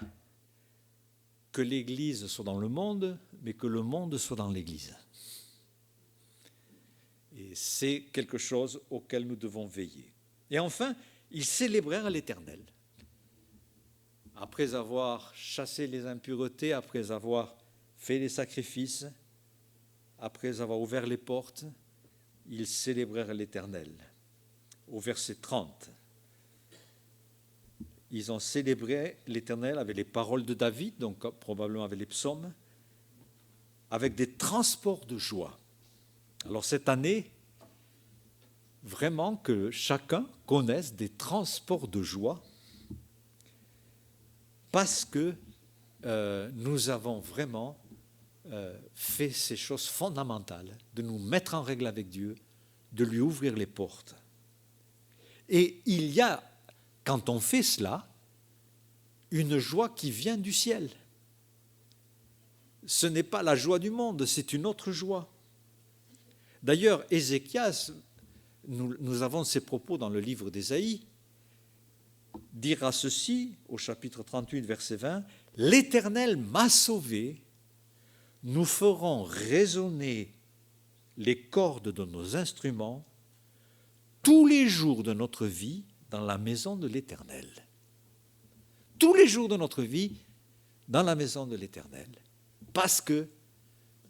que l'église soit dans le monde, mais que le monde soit dans l'église. Et c'est quelque chose auquel nous devons veiller. Et enfin, ils célébrèrent l'Éternel. Après avoir chassé les impuretés, après avoir fait les sacrifices, après avoir ouvert les portes, ils célébrèrent l'Éternel. Au verset 30, ils ont célébré l'Éternel avec les paroles de David, donc probablement avec les psaumes, avec des transports de joie. Alors cette année, vraiment que chacun connaisse des transports de joie, parce que nous avons vraiment fait ces choses fondamentales, de nous mettre en règle avec Dieu, de lui ouvrir les portes. Et il y a, quand on fait cela, une joie qui vient du ciel. Ce n'est pas la joie du monde, c'est une autre joie. D'ailleurs, Ézéchias, nous avons ses propos dans le livre d'Ésaïe, dira ceci au chapitre 38, verset 20, « L'Éternel m'a sauvé, nous ferons résonner les cordes de nos instruments tous les jours de notre vie dans la maison de l'Éternel. » Tous les jours de notre vie dans la maison de l'Éternel, parce que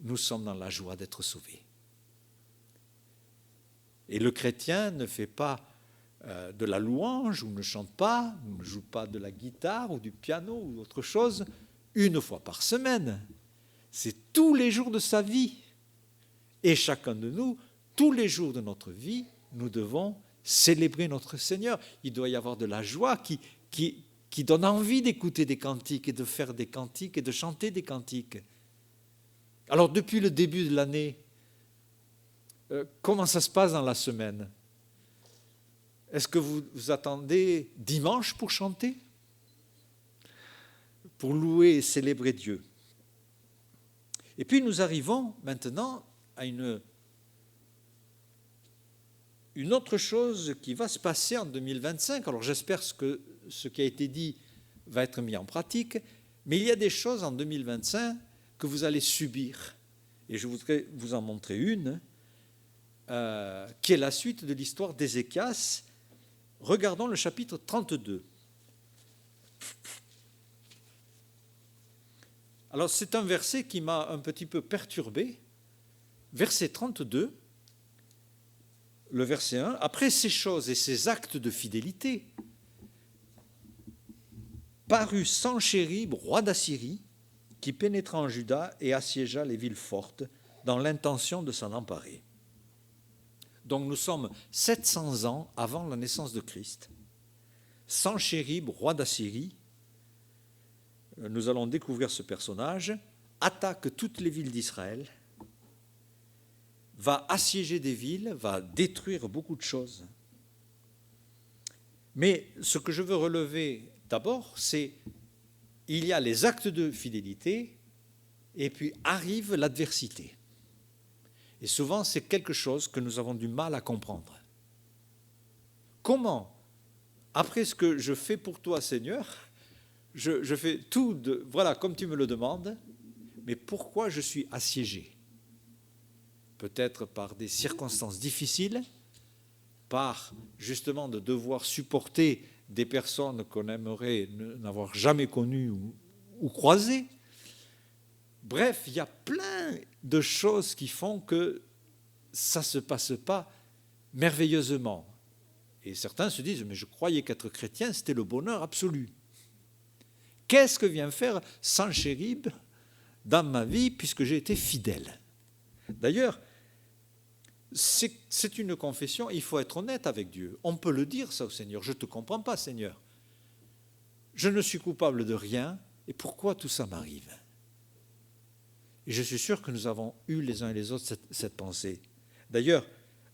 nous sommes dans la joie d'être sauvés. Et le chrétien ne fait pas de la louange, ou ne chante pas, ou ne joue pas de la guitare, ou du piano, ou autre chose, une fois par semaine. C'est tous les jours de sa vie. Et chacun de nous, tous les jours de notre vie, nous devons célébrer notre Seigneur. Il doit y avoir de la joie qui donne envie d'écouter des cantiques et de faire des cantiques et de chanter des cantiques. Alors depuis le début de l'année, comment ça se passe dans la semaine ? Est-ce que vous attendez dimanche pour chanter ? Pour louer et célébrer Dieu ? Et puis nous arrivons maintenant à une autre chose qui va se passer en 2025. Alors j'espère que ce qui a été dit va être mis en pratique, mais il y a des choses en 2025 que vous allez subir. Et je voudrais vous en montrer une, qui est la suite de l'histoire d'Ézéchias. Regardons le chapitre 32. Alors c'est un verset qui m'a un petit peu perturbé. Verset 32, le verset 1, « Après ces choses et ces actes de fidélité, parut Sanchérib, roi d'Assyrie, qui pénétra en Juda et assiégea les villes fortes dans l'intention de s'en emparer. » Donc nous sommes 700 ans avant la naissance de Christ. Sanchérib, roi d'Assyrie, nous allons découvrir ce personnage, attaque toutes les villes d'Israël, va assiéger des villes, va détruire beaucoup de choses. Mais ce que je veux relever d'abord, c'est il y a les actes de fidélité et puis arrive l'adversité. Et souvent, c'est quelque chose que nous avons du mal à comprendre. Comment, après ce que je fais pour toi, Seigneur, je fais tout, voilà, comme tu me le demandes, mais pourquoi je suis assiégé ? Peut-être par des circonstances difficiles, par justement de devoir supporter des personnes qu'on aimerait n'avoir jamais connues ou croisées. Bref, il y a plein de choses qui font que ça ne se passe pas merveilleusement. Et certains se disent, mais je croyais qu'être chrétien, c'était le bonheur absolu. Qu'est-ce que vient faire Sanchérib dans ma vie puisque j'ai été fidèle? D'ailleurs, c'est une confession, il faut être honnête avec Dieu. On peut le dire ça au Seigneur. Je ne te comprends pas, Seigneur. Je ne suis coupable de rien, et pourquoi tout ça m'arrive? Et je suis sûr que nous avons eu les uns et les autres cette pensée. D'ailleurs,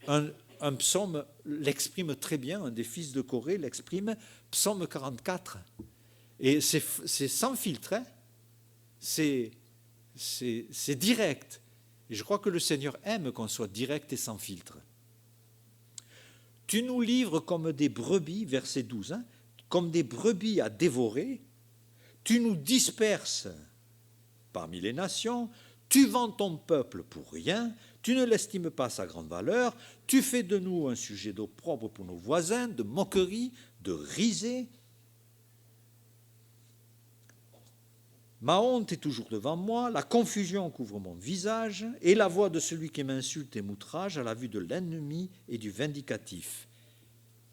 un psaume l'exprime très bien, un des fils de Corée l'exprime, psaume 44. Et c'est sans filtre, hein. C'est direct. Et je crois que le Seigneur aime qu'on soit direct et sans filtre. Tu nous livres comme des brebis, verset 12, hein, comme des brebis à dévorer. Tu nous disperses parmi les nations. Tu vends ton peuple pour rien. Tu ne l'estimes pas sa grande valeur. Tu fais de nous un sujet d'opprobre pour nos voisins, de moquerie, de risée. Ma honte est toujours devant moi, la confusion couvre mon visage, et la voix de celui qui m'insulte et m'outrage à la vue de l'ennemi et du vindicatif.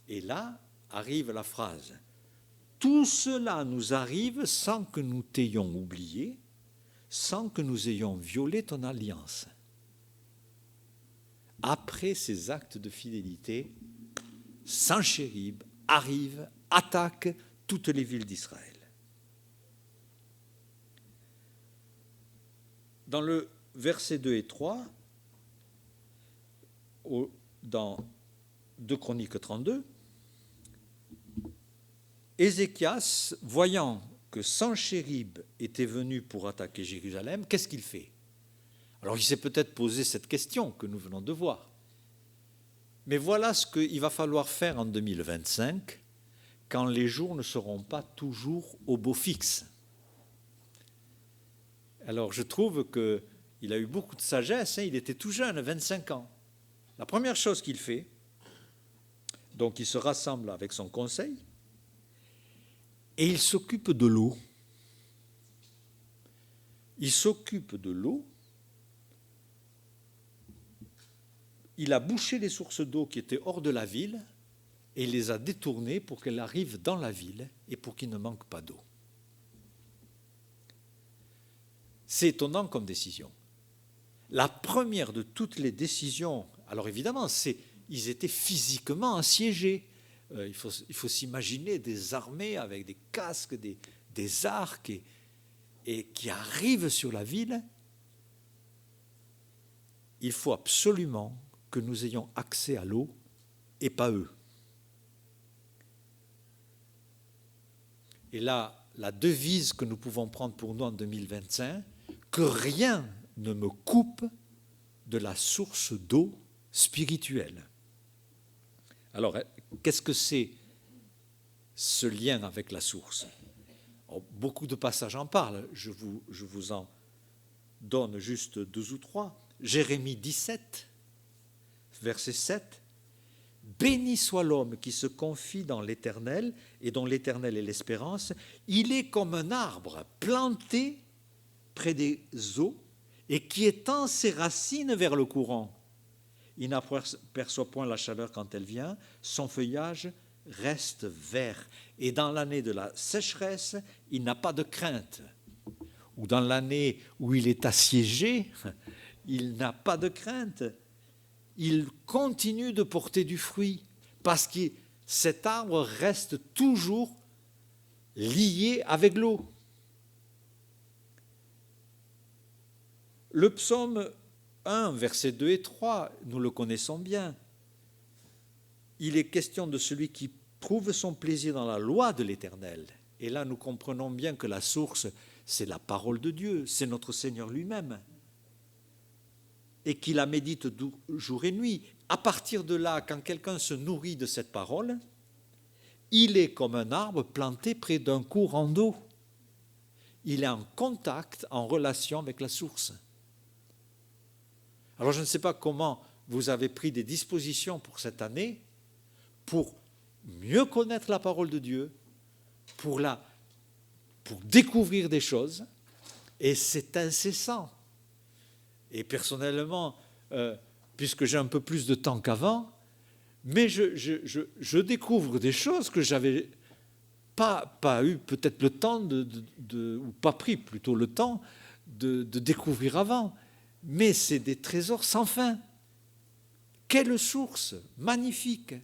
Et là arrive la phrase. Tout cela nous arrive sans que nous t'ayons oublié, sans que nous ayons violé ton alliance. Après ces actes de fidélité, Sanchérib arrive, attaque toutes les villes d'Israël. Dans le verset 2 et 3, dans 2 Chroniques 32, Ézéchias, voyant que Sanchérib était venu pour attaquer Jérusalem, qu'est-ce qu'il fait? Alors il s'est peut-être posé cette question que nous venons de voir. Mais voilà ce qu'il va falloir faire en 2025, quand les jours ne seront pas toujours au beau fixe. Alors je trouve qu'il a eu beaucoup de sagesse, hein, il était tout jeune, 25 ans. La première chose qu'il fait, donc il se rassemble avec son conseil, et il s'occupe de l'eau. Il s'occupe de l'eau. Il a bouché les sources d'eau qui étaient hors de la ville, et il les a détournées pour qu'elles arrivent dans la ville et pour qu'il ne manque pas d'eau. C'est étonnant comme décision. La première de toutes les décisions, alors évidemment, ils étaient physiquement assiégés. Il faut s'imaginer des armées avec des casques, des arcs, et qui arrivent sur la ville. Il faut absolument que nous ayons accès à l'eau et pas eux. Et là, la devise que nous pouvons prendre pour nous en 2025, que rien ne me coupe de la source d'eau spirituelle. Alors, qu'est-ce que c'est ce lien avec la source? Beaucoup de passages en parlent, je vous en donne juste 2 ou 3. Jérémie 17, verset 7. « Béni soit l'homme qui se confie dans l'Éternel et dont l'Éternel est l'espérance. Il est comme un arbre planté près des eaux et qui étend ses racines vers le courant. Il n'aperçoit point la chaleur quand elle vient, son feuillage reste vert. Et dans l'année de la sécheresse, il n'a pas de crainte. » Ou dans l'année où il est assiégé, il n'a pas de crainte. Il continue de porter du fruit parce que cet arbre reste toujours lié avec l'eau. Le psaume 1, versets 2 et 3, nous le connaissons bien. Il est question de celui qui trouve son plaisir dans la loi de l'Éternel. Et là, nous comprenons bien que la source, c'est la parole de Dieu, c'est notre Seigneur lui-même. Et qui la médite jour et nuit. À partir de là, quand quelqu'un se nourrit de cette parole, il est comme un arbre planté près d'un courant d'eau. Il est en contact, en relation avec la source. Alors je ne sais pas comment vous avez pris des dispositions pour cette année, pour mieux connaître la parole de Dieu, pour découvrir des choses, et c'est incessant. Et personnellement, puisque j'ai un peu plus de temps qu'avant, mais je découvre des choses que j'avais pas eu peut-être le temps ou pas pris plutôt le temps de découvrir avant. Mais c'est des trésors sans fin. Quelle source magnifique!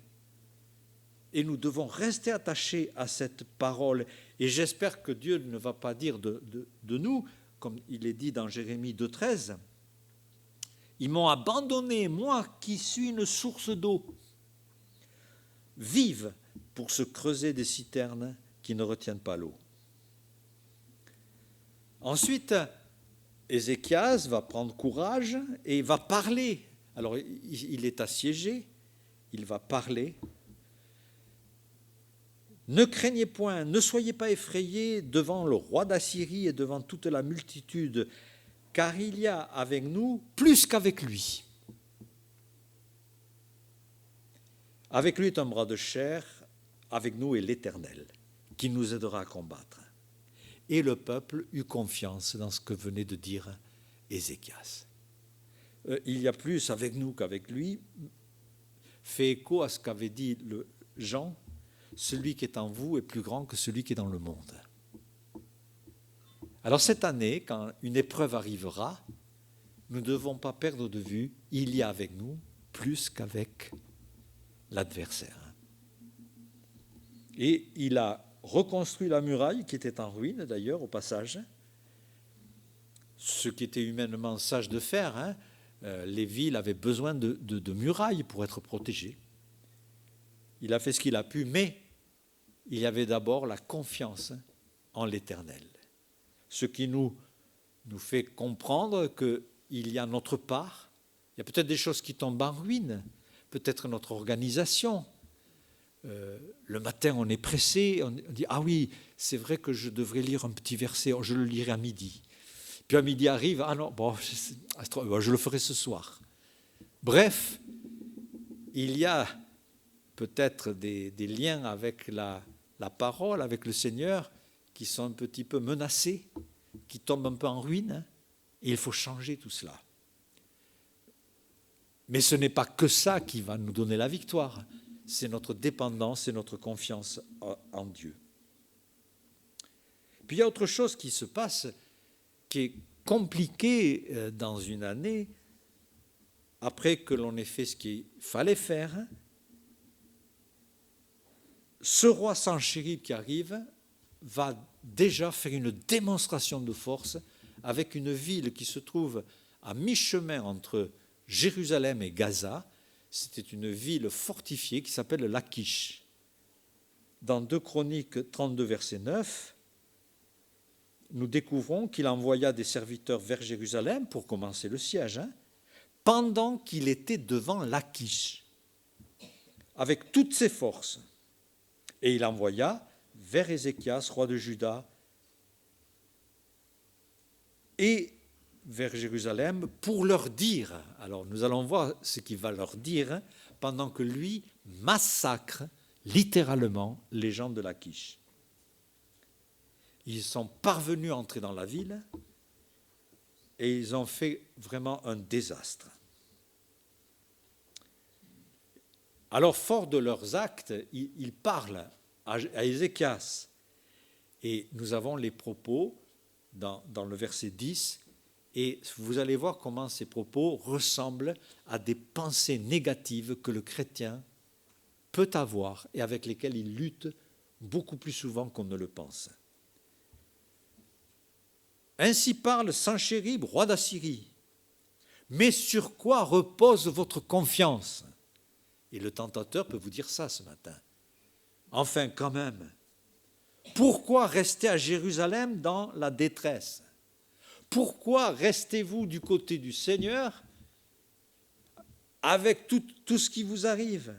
Et nous devons rester attachés à cette parole. Et j'espère que Dieu ne va pas dire de nous, comme il est dit dans Jérémie 2,13, « Ils m'ont abandonné, moi qui suis une source d'eau vive pour se creuser des citernes qui ne retiennent pas l'eau. » Ensuite, Ézéchias va prendre courage et il va parler. Alors, il est assiégé, il va parler. « Ne craignez point, ne soyez pas effrayés devant le roi d'Assyrie et devant toute la multitude, car il y a avec nous plus qu'avec lui. Avec lui est un bras de chair, avec nous est l'Éternel, qui nous aidera à combattre. » Et le peuple eut confiance dans ce que venait de dire Ézéchias. Il y a plus avec nous qu'avec lui, fait écho à ce qu'avait dit Jean, celui qui est en vous est plus grand que celui qui est dans le monde. Alors cette année, quand une épreuve arrivera, nous ne devons pas perdre de vue, il y a avec nous plus qu'avec l'adversaire. Et il a reconstruit la muraille qui était en ruine d'ailleurs au passage, ce qui était humainement sage de faire. Hein. Les villes avaient besoin de murailles pour être protégées. Il a fait ce qu'il a pu, mais il y avait d'abord la confiance en l'Éternel. Ce qui nous fait comprendre qu'il y a notre part. Il y a peut-être des choses qui tombent en ruine, peut-être notre organisation. Le matin, on est pressé, on dit « Ah oui, c'est vrai que je devrais lire un petit verset, je le lirai à midi. » Puis à midi arrive « Ah non, bon, je le ferai ce soir. » Bref, il y a peut-être des liens avec la parole, avec le Seigneur, qui sont un petit peu menacés, qui tombent un peu en ruine, et il faut changer tout cela. Mais ce n'est pas que ça qui va nous donner la victoire, c'est notre dépendance et notre confiance en Dieu. Puis il y a autre chose qui se passe, qui est compliqué dans une année, après que l'on ait fait ce qu'il fallait faire. Ce roi Sanchérib qui arrive va déjà faire une démonstration de force avec une ville qui se trouve à mi-chemin entre Jérusalem et Gaza. C'était une ville fortifiée qui s'appelle Lachish. Dans 2 Chroniques 32, verset 9, nous découvrons qu'il envoya des serviteurs vers Jérusalem pour commencer le siège, pendant qu'il était devant Lachish, avec toutes ses forces. Et il envoya vers Ézéchias, roi de Juda, et vers Jérusalem pour leur dire, alors nous allons voir ce qu'il va leur dire, pendant que lui massacre littéralement les gens de Lachish. Ils sont parvenus à entrer dans la ville et ils ont fait vraiment un désastre. Alors, fort de leurs actes, ils parlent à Ézéchias. Et nous avons les propos dans le verset 10. Et vous allez voir comment ces propos ressemblent à des pensées négatives que le chrétien peut avoir et avec lesquelles il lutte beaucoup plus souvent qu'on ne le pense. Ainsi parle Sanchérib, roi d'Assyrie. Mais sur quoi repose votre confiance ? Et le tentateur peut vous dire ça ce matin. Enfin, quand même, pourquoi rester à Jérusalem dans la détresse ? Pourquoi restez-vous du côté du Seigneur avec tout ce qui vous arrive ?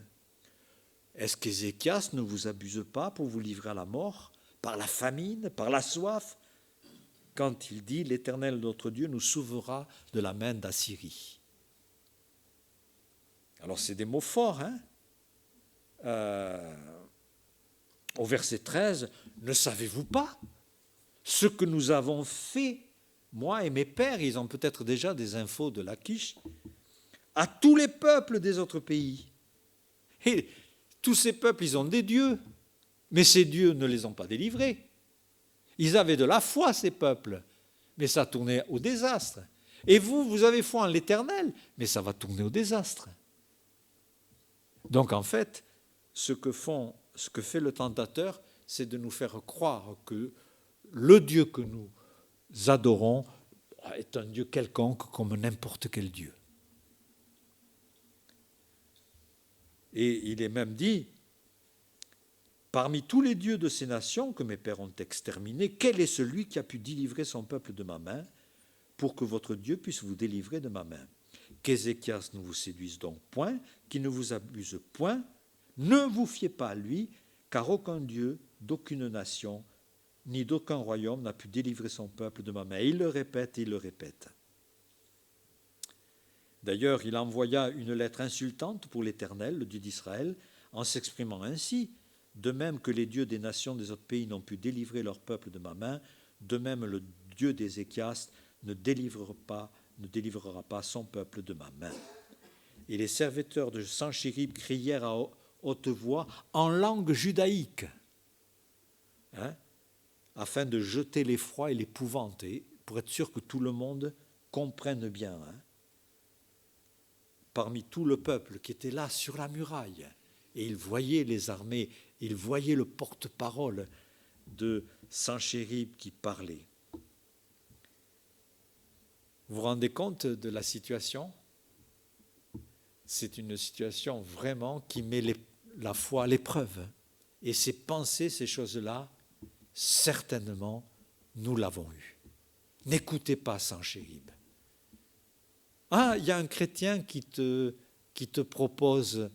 Est-ce qu'Ézéchias ne vous abuse pas pour vous livrer à la mort, par la famine, par la soif, quand il dit « L'Éternel notre Dieu nous sauvera de la main d'Assyrie ». Alors c'est des mots forts, hein ? Au verset 13, « Ne savez-vous pas ce que nous avons fait, moi et mes pères ?» Ils ont peut-être déjà des infos de Lachish, « à tous les peuples des autres pays. » Et tous ces peuples, ils ont des dieux, Mais ces dieux ne les ont pas délivrés. Ils avaient de la foi, ces peuples, mais ça tournait au désastre. Et vous, vous avez foi en l'Éternel, mais ça va tourner au désastre. Donc en fait, ce que fait le tentateur, c'est de nous faire croire que le Dieu que nous adorons est un Dieu quelconque comme n'importe quel Dieu. Et il est même dit, parmi tous les dieux de ces nations que mes pères ont exterminés, quel est celui qui a pu délivrer son peuple de ma main pour que votre Dieu puisse vous délivrer de ma main? Qu'Ézéchias ne vous séduise donc point, qu'il ne vous abuse point, ne vous fiez pas à lui, car aucun Dieu d'aucune nation ni d'aucun royaume n'a pu délivrer son peuple de ma main. Et il le répète et il le répète. D'ailleurs, il envoya une lettre insultante pour l'Éternel, le Dieu d'Israël, en s'exprimant ainsi: de même que les dieux des nations des autres pays n'ont pu délivrer leur peuple de ma main, de même le Dieu d'Ézéchias ne délivrera pas son peuple de ma main. Et les serviteurs de Sanchérib crièrent à haute voix en langue judaïque, afin de jeter l'effroi et l'épouvante, pour être sûr que tout le monde comprenne bien. Parmi tout le peuple qui était là sur la muraille, et il voyait les armées, il voyait le porte-parole de Sanchérib qui parlait. Vous vous rendez compte de la situation? C'est une situation vraiment qui met la foi à l'épreuve. Et ces pensées, ces choses-là, certainement, nous l'avons eu. N'écoutez pas Sanchérib. Ah, il y a un chrétien qui te propose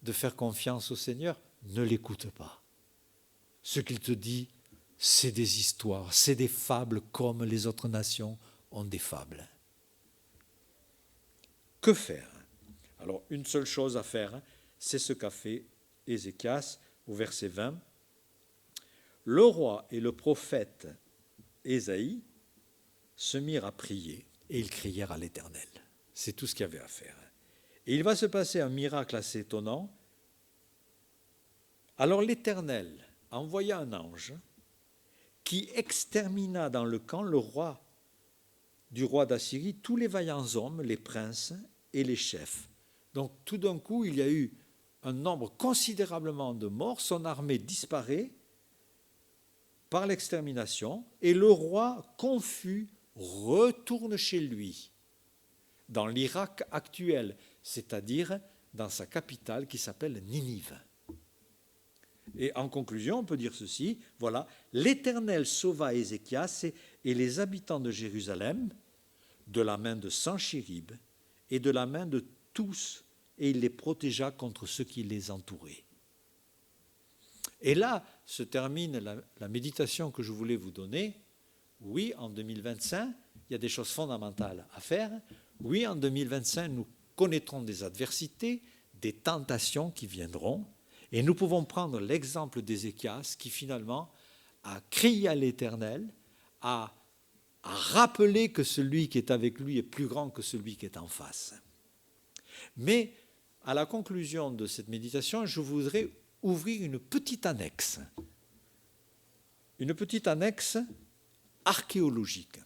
de faire confiance au Seigneur, ne l'écoute pas. Ce qu'il te dit, c'est des histoires, c'est des fables comme les autres nations ont des fables. Que faire? Alors, une seule chose à faire, c'est ce qu'a fait Ézéchias au verset 20. Le roi et le prophète Ésaïe se mirent à prier et ils crièrent à l'Éternel. C'est tout ce qu'il y avait à faire. Et il va se passer un miracle assez étonnant. Alors l'Éternel envoya un ange qui extermina dans le camp du roi d'Assyrie tous les vaillants hommes, les princes et les chefs. Donc tout d'un coup, il y a eu un nombre considérablement de morts, son armée disparaît par l'extermination, et le roi, confus, retourne chez lui, dans l'Irak actuel, c'est-à-dire dans sa capitale qui s'appelle Ninive. Et en conclusion, on peut dire ceci, voilà, l'Éternel sauva Ézéchias et les habitants de Jérusalem de la main de Sanchérib et de la main de tous, et il les protégea contre ceux qui les entouraient. Et là se termine la méditation que je voulais vous donner. Oui, en 2025, il y a des choses fondamentales à faire. Oui, en 2025, nous connaîtrons des adversités, des tentations qui viendront. Et nous pouvons prendre l'exemple d'Ézéchias qui finalement a crié à l'Éternel, a rappelé que celui qui est avec lui est plus grand que celui qui est en face. Mais à la conclusion de cette méditation, je voudrais ouvrir une petite annexe archéologique.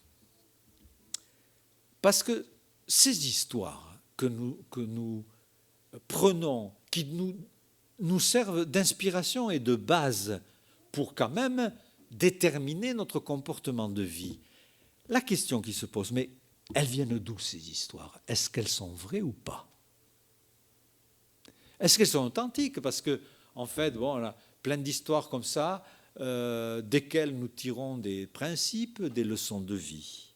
Parce que ces histoires que nous prenons, qui nous servent d'inspiration et de base pour quand même déterminer notre comportement de vie. La question qui se pose, mais elles viennent d'où ces histoires? Est-ce qu'elles sont vraies ou pas? Est-ce qu'elles sont authentiques? Parce que, en fait, on a plein d'histoires comme ça, desquelles nous tirons des principes, des leçons de vie.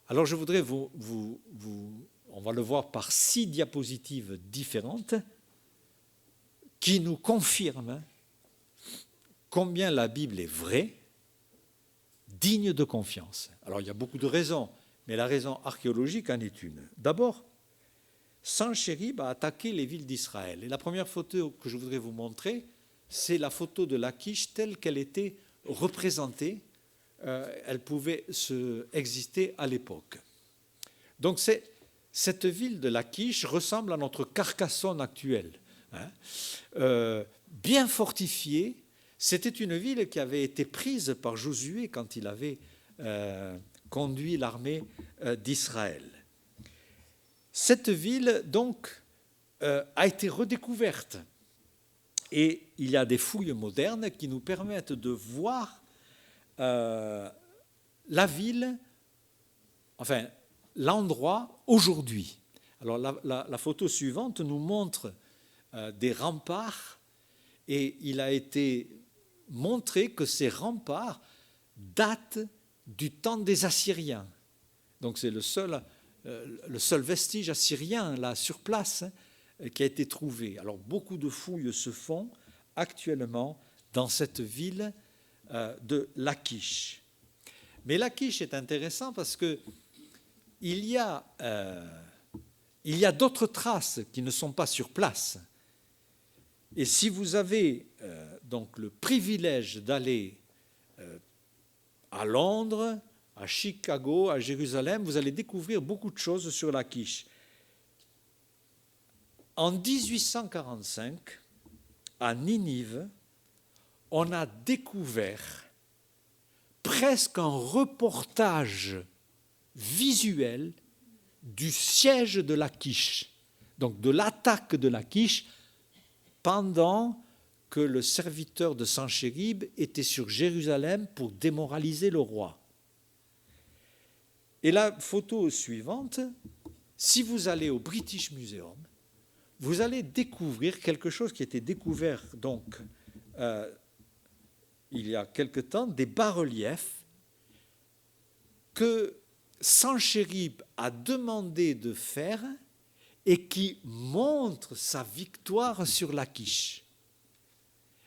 Alors je voudrais on va le voir par 6 diapositives différentes qui nous confirment combien la Bible est vraie, digne de confiance. Alors il y a beaucoup de raisons, mais la raison archéologique en est une. D'abord, Sanchérib a attaqué les villes d'Israël. Et la première photo que je voudrais vous montrer, c'est la photo de Lachish telle qu'elle était représentée. Elle pouvait exister à l'époque. Donc cette ville de Lachish ressemble à notre Carcassonne actuelle. bien fortifiée. C'était une ville qui avait été prise par Josué quand il avait conduit l'armée d'Israël. Cette ville, donc, a été redécouverte. Et il y a des fouilles modernes qui nous permettent de voir la ville, enfin, l'endroit aujourd'hui. Alors, la photo suivante nous montre des remparts, et il a été montré que ces remparts datent du temps des Assyriens. Donc, c'est le seul vestige assyrien là sur place qui a été trouvé. Alors beaucoup de fouilles se font actuellement dans cette ville de Lachish. Mais Lachish est intéressant parce que il y a d'autres traces qui ne sont pas sur place. Et si vous avez donc le privilège d'aller à Londres, à Chicago, à Jérusalem, vous allez découvrir beaucoup de choses sur Lachish. En 1845, à Ninive, on a découvert presque un reportage visuel du siège de Lachish, donc de l'attaque de Lachish, pendant que le serviteur de Sanchérib était sur Jérusalem pour démoraliser le roi. Et la photo suivante, si vous allez au British Museum, vous allez découvrir quelque chose qui a été découvert donc il y a quelque temps, des bas-reliefs que Sanchérib a demandé de faire et qui montrent sa victoire sur Lachish.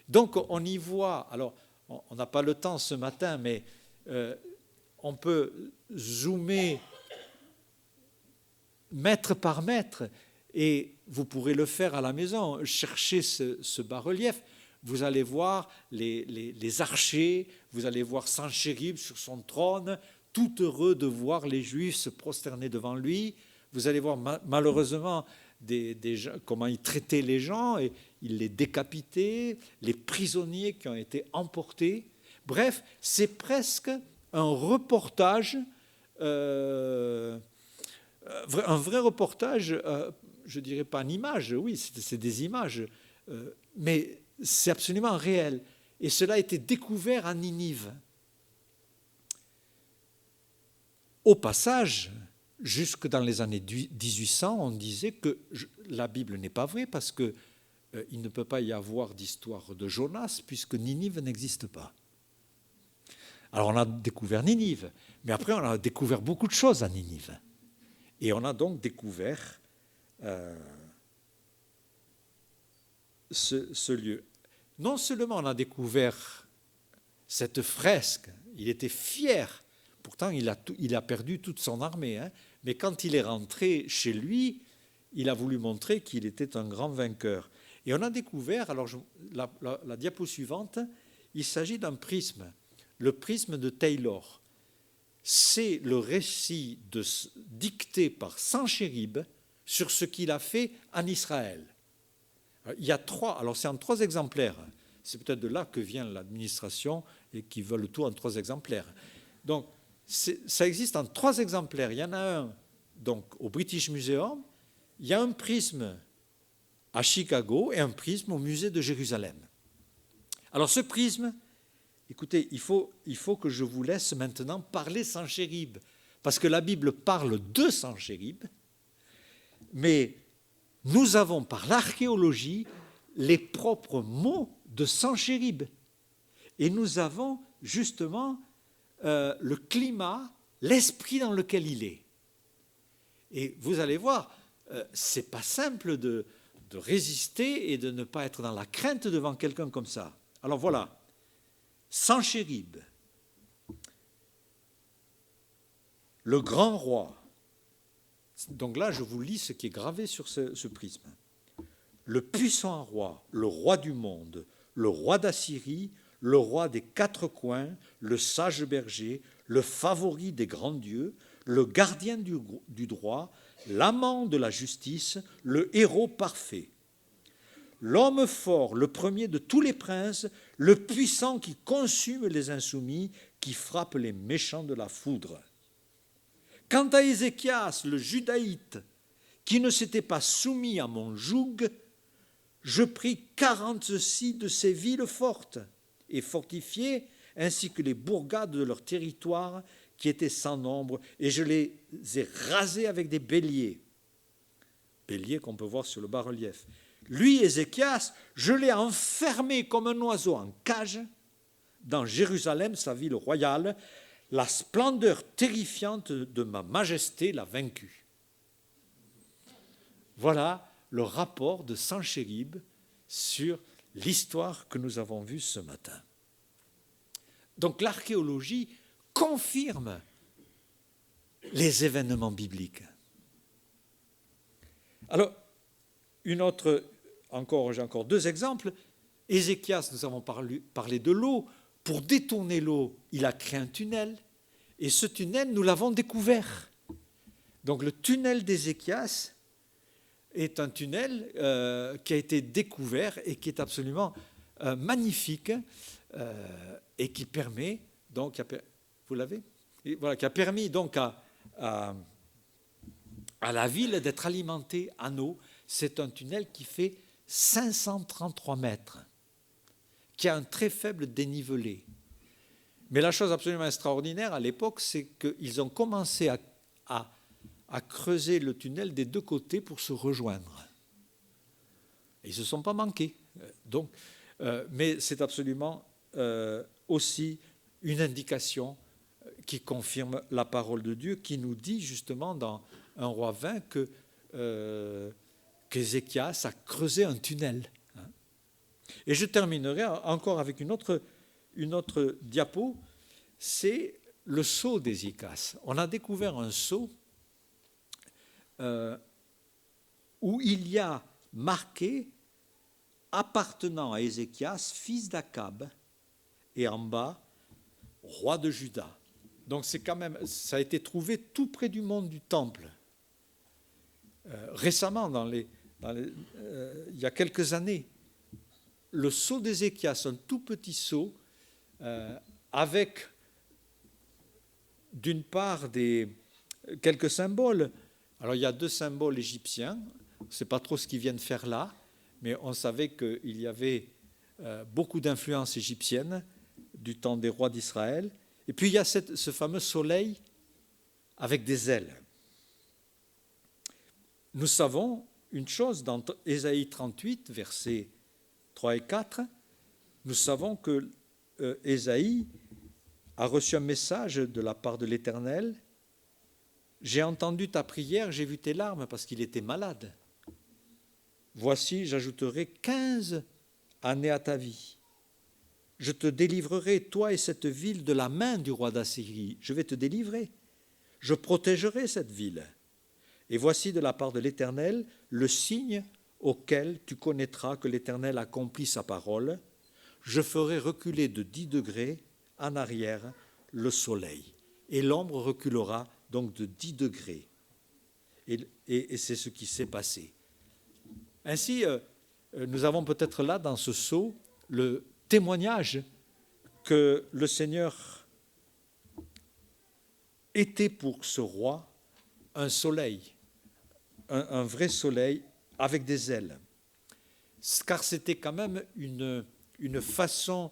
Donc on y voit, alors on n'a pas le temps ce matin, mais on peut zoomer mètre par mètre, et vous pourrez le faire à la maison, chercher ce bas-relief, vous allez voir les archers, vous allez voir Sanchérib sur son trône, tout heureux de voir les Juifs se prosterner devant lui. Vous allez voir malheureusement des gens, comment il traitait les gens, et il les décapitait, les prisonniers qui ont été emportés. Bref, c'est presque un reportage, un vrai reportage, je ne dirais pas en images, oui, c'est des images, mais c'est absolument réel. Et cela a été découvert à Ninive. Au passage, jusque dans les années 1800, on disait que la Bible n'est pas vraie parce qu'il ne peut pas y avoir d'histoire de Jonas puisque Ninive n'existe pas. Alors on a découvert Ninive, mais après on a découvert beaucoup de choses à Ninive. Et on a donc découvert ce lieu. Non seulement on a découvert cette fresque, il était fier, pourtant il a perdu toute son armée, hein, mais quand il est rentré chez lui, il a voulu montrer qu'il était un grand vainqueur. Et on a découvert, alors la diapo suivante, il s'agit d'un prisme, le prisme de Taylor. C'est le récit dicté par Sanchérib sur ce qu'il a fait en Israël. Il y a c'est en 3 exemplaires. C'est peut-être de là que vient l'administration et qui veut le tout en 3 exemplaires. Donc, ça existe en 3 exemplaires. Il y en a un donc, au British Museum, il y a un prisme à Chicago et un prisme au musée de Jérusalem. Alors ce prisme, écoutez, il faut que je vous laisse maintenant parler Sanchérib, parce que la Bible parle de Sanchérib, mais nous avons par l'archéologie les propres mots de Sanchérib. Et nous avons justement le climat, l'esprit dans lequel il est. Et vous allez voir, ce n'est pas simple de résister et de ne pas être dans la crainte devant quelqu'un comme ça. Alors voilà, Sanchérib, le grand roi. Donc là, je vous lis ce qui est gravé sur ce prisme. Le puissant roi, le roi du monde, le roi d'Assyrie, le roi des 4 coins, le sage berger, le favori des grands dieux, le gardien du droit, l'amant de la justice, le héros parfait. l'homme fort, le premier de tous les princes, le puissant qui consume les insoumis, qui frappe les méchants de la foudre. Quant à Ézéchias, le judaïte, qui ne s'était pas soumis à mon joug, je pris 46 de ces villes fortes et fortifiées, ainsi que les bourgades de leur territoire, qui étaient sans nombre, et je les ai rasées avec des béliers. Béliers qu'on peut voir sur le bas-relief. Lui, Ézéchias, je l'ai enfermé comme un oiseau en cage dans Jérusalem, sa ville royale. La splendeur terrifiante de ma majesté l'a vaincu. Voilà le rapport de Sanchérib sur l'histoire que nous avons vue ce matin. Donc l'archéologie confirme les événements bibliques. Alors, j'ai encore deux exemples. Ézéchias, nous avons parlé de l'eau. Pour détourner l'eau, il a créé un tunnel. Et ce tunnel, nous l'avons découvert. Donc le tunnel d'Ézéchias est un tunnel qui a été découvert et qui est absolument magnifique et qui permet donc, vous l'avez ? Et voilà, qui a permis donc à la ville d'être alimentée en eau. C'est un tunnel qui fait 533 mètres, qui a un très faible dénivelé. Mais la chose absolument extraordinaire à l'époque, c'est qu'ils ont commencé à creuser le tunnel des deux côtés pour se rejoindre. Et ils ne se sont pas manqués. Donc, mais c'est absolument aussi une indication qui confirme la parole de Dieu, qui nous dit justement dans 1 Roi 20 qu'Ézéchias a creusé un tunnel. Et je terminerai encore avec une autre diapo, c'est le sceau d'Ézéchias. On a découvert un sceau où il y a marqué appartenant à Ézéchias, fils d'Akab, et en bas, roi de Juda. Donc ça a été trouvé tout près du mont du Temple. Récemment, il y a quelques années, le sceau d'Ézéchias, un tout petit sceau, avec d'une part quelques symboles. Alors il y a 2 symboles égyptiens, on ne sait pas trop ce qu'ils viennent faire là, mais on savait qu'il y avait beaucoup d'influences égyptiennes du temps des rois d'Israël. Et puis il y a ce fameux soleil avec des ailes. Nous savons une chose dans Ésaïe 38, versets 3 et 4, nous savons que Ésaïe a reçu un message de la part de l'Éternel. J'ai entendu ta prière, j'ai vu tes larmes parce qu'il était malade. Voici, j'ajouterai 15 années à ta vie. Je te délivrerai, toi et cette ville, de la main du roi d'Assyrie. Je vais te délivrer. Je protégerai cette ville. Et voici de la part de l'Éternel le signe auquel tu connaîtras que l'Éternel accomplit sa parole. Je ferai reculer de 10 degrés en arrière le soleil. Et l'ombre reculera donc de 10 degrés. Et c'est ce qui s'est passé. Ainsi, nous avons peut-être là, dans ce sceau, le témoignage que le Seigneur était pour ce roi un soleil, un vrai soleil avec des ailes. Car c'était quand même une façon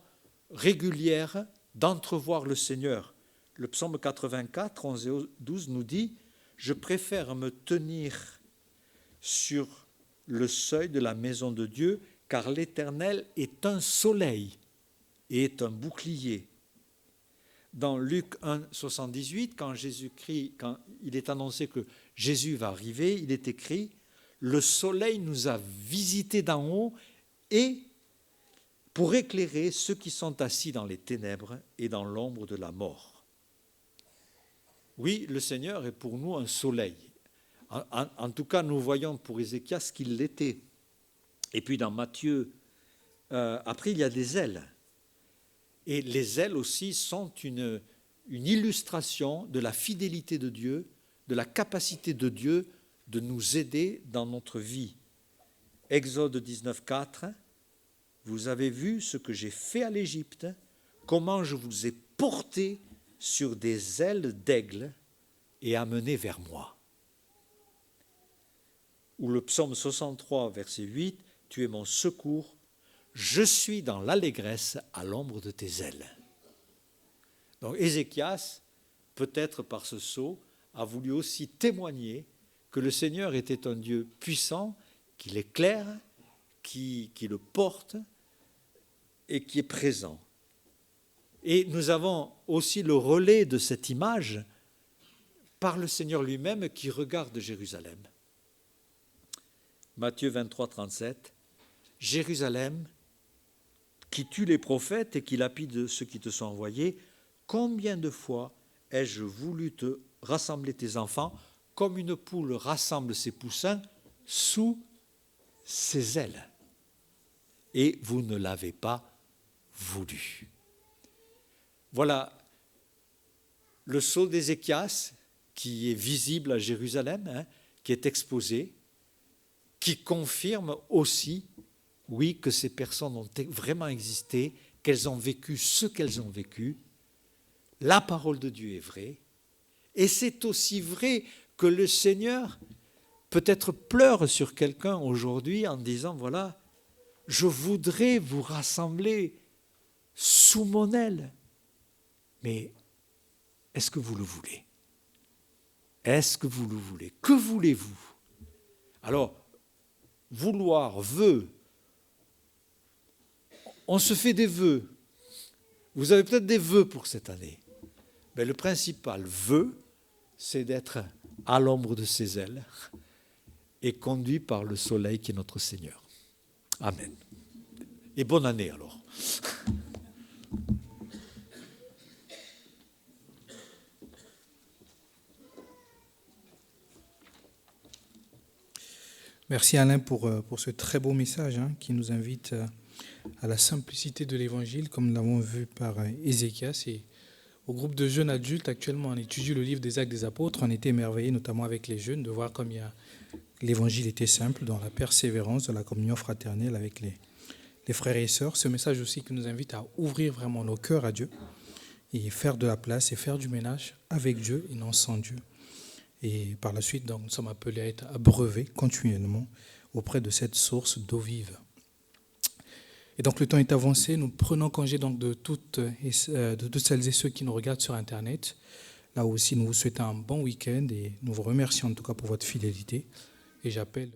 régulière d'entrevoir le Seigneur. Le psaume 84, 11 et 12 nous dit « Je préfère me tenir sur le seuil de la maison de Dieu, car l'Éternel est un soleil et est un bouclier. » Dans Luc 1, 78, quand il est annoncé que Jésus va arriver, il est écrit « Le soleil nous a visités d'en haut et pour éclairer ceux qui sont assis dans les ténèbres et dans l'ombre de la mort. » Oui, le Seigneur est pour nous un soleil. En tout cas, nous voyons pour Ézéchias qu'il l'était. Et puis dans Matthieu, après il y a des ailes. Et les ailes aussi sont une illustration de la fidélité de Dieu, de la capacité de Dieu de nous aider dans notre vie. Exode 19, 4, vous avez vu ce que j'ai fait à l'Égypte, comment je vous ai porté sur des ailes d'aigle et amené vers moi. Ou le psaume 63, verset 8, tu es mon secours, je suis dans l'allégresse à l'ombre de tes ailes. Donc Ézéchias, peut-être par ce sceau, a voulu aussi témoigner que le Seigneur était un Dieu puissant, qu'il éclaire, qui le porte et qui est présent. Et nous avons aussi le relais de cette image par le Seigneur lui-même qui regarde Jérusalem. Matthieu 23, 37, Jérusalem, qui tue les prophètes et qui lapide ceux qui te sont envoyés, combien de fois ai-je voulu te rassembler tes enfants comme une poule rassemble ses poussins sous ses ailes. Et vous ne l'avez pas voulu. Voilà le sceau d'Ézéchias qui est visible à Jérusalem, qui est exposé, qui confirme aussi, oui, que ces personnes ont vraiment existé, qu'elles ont vécu ce qu'elles ont vécu. La parole de Dieu est vraie. Et c'est aussi vrai que le Seigneur peut-être pleure sur quelqu'un aujourd'hui en disant, voilà, je voudrais vous rassembler sous mon aile. Mais est-ce que vous le voulez? Est-ce que vous le voulez? Que voulez-vous? Alors, vouloir, vœu, on se fait des vœux. Vous avez peut-être des vœux pour cette année. Mais le principal vœu, c'est d'être à l'ombre de ses ailes et conduit par le soleil qui est notre Seigneur. Amen. Et bonne année alors. Merci Alain pour ce très beau message qui nous invite à la simplicité de l'Évangile, comme nous l'avons vu par Ézéchias. Et au groupe de jeunes adultes, actuellement, on étudie le livre des Actes des Apôtres. On était émerveillés, notamment avec les jeunes, de voir comme l'Évangile était simple, dans la persévérance, dans la communion fraternelle avec les frères et sœurs. Ce message aussi qui nous invite à ouvrir vraiment nos cœurs à Dieu et faire de la place et faire du ménage avec Dieu et non sans Dieu. Et par la suite, donc, nous sommes appelés à être abreuvés continuellement auprès de cette source d'eau vive. Et donc le temps est avancé, nous prenons congé donc de toutes celles et ceux qui nous regardent sur Internet. Là aussi, nous vous souhaitons un bon week-end et nous vous remercions en tout cas pour votre fidélité. Et j'appelle...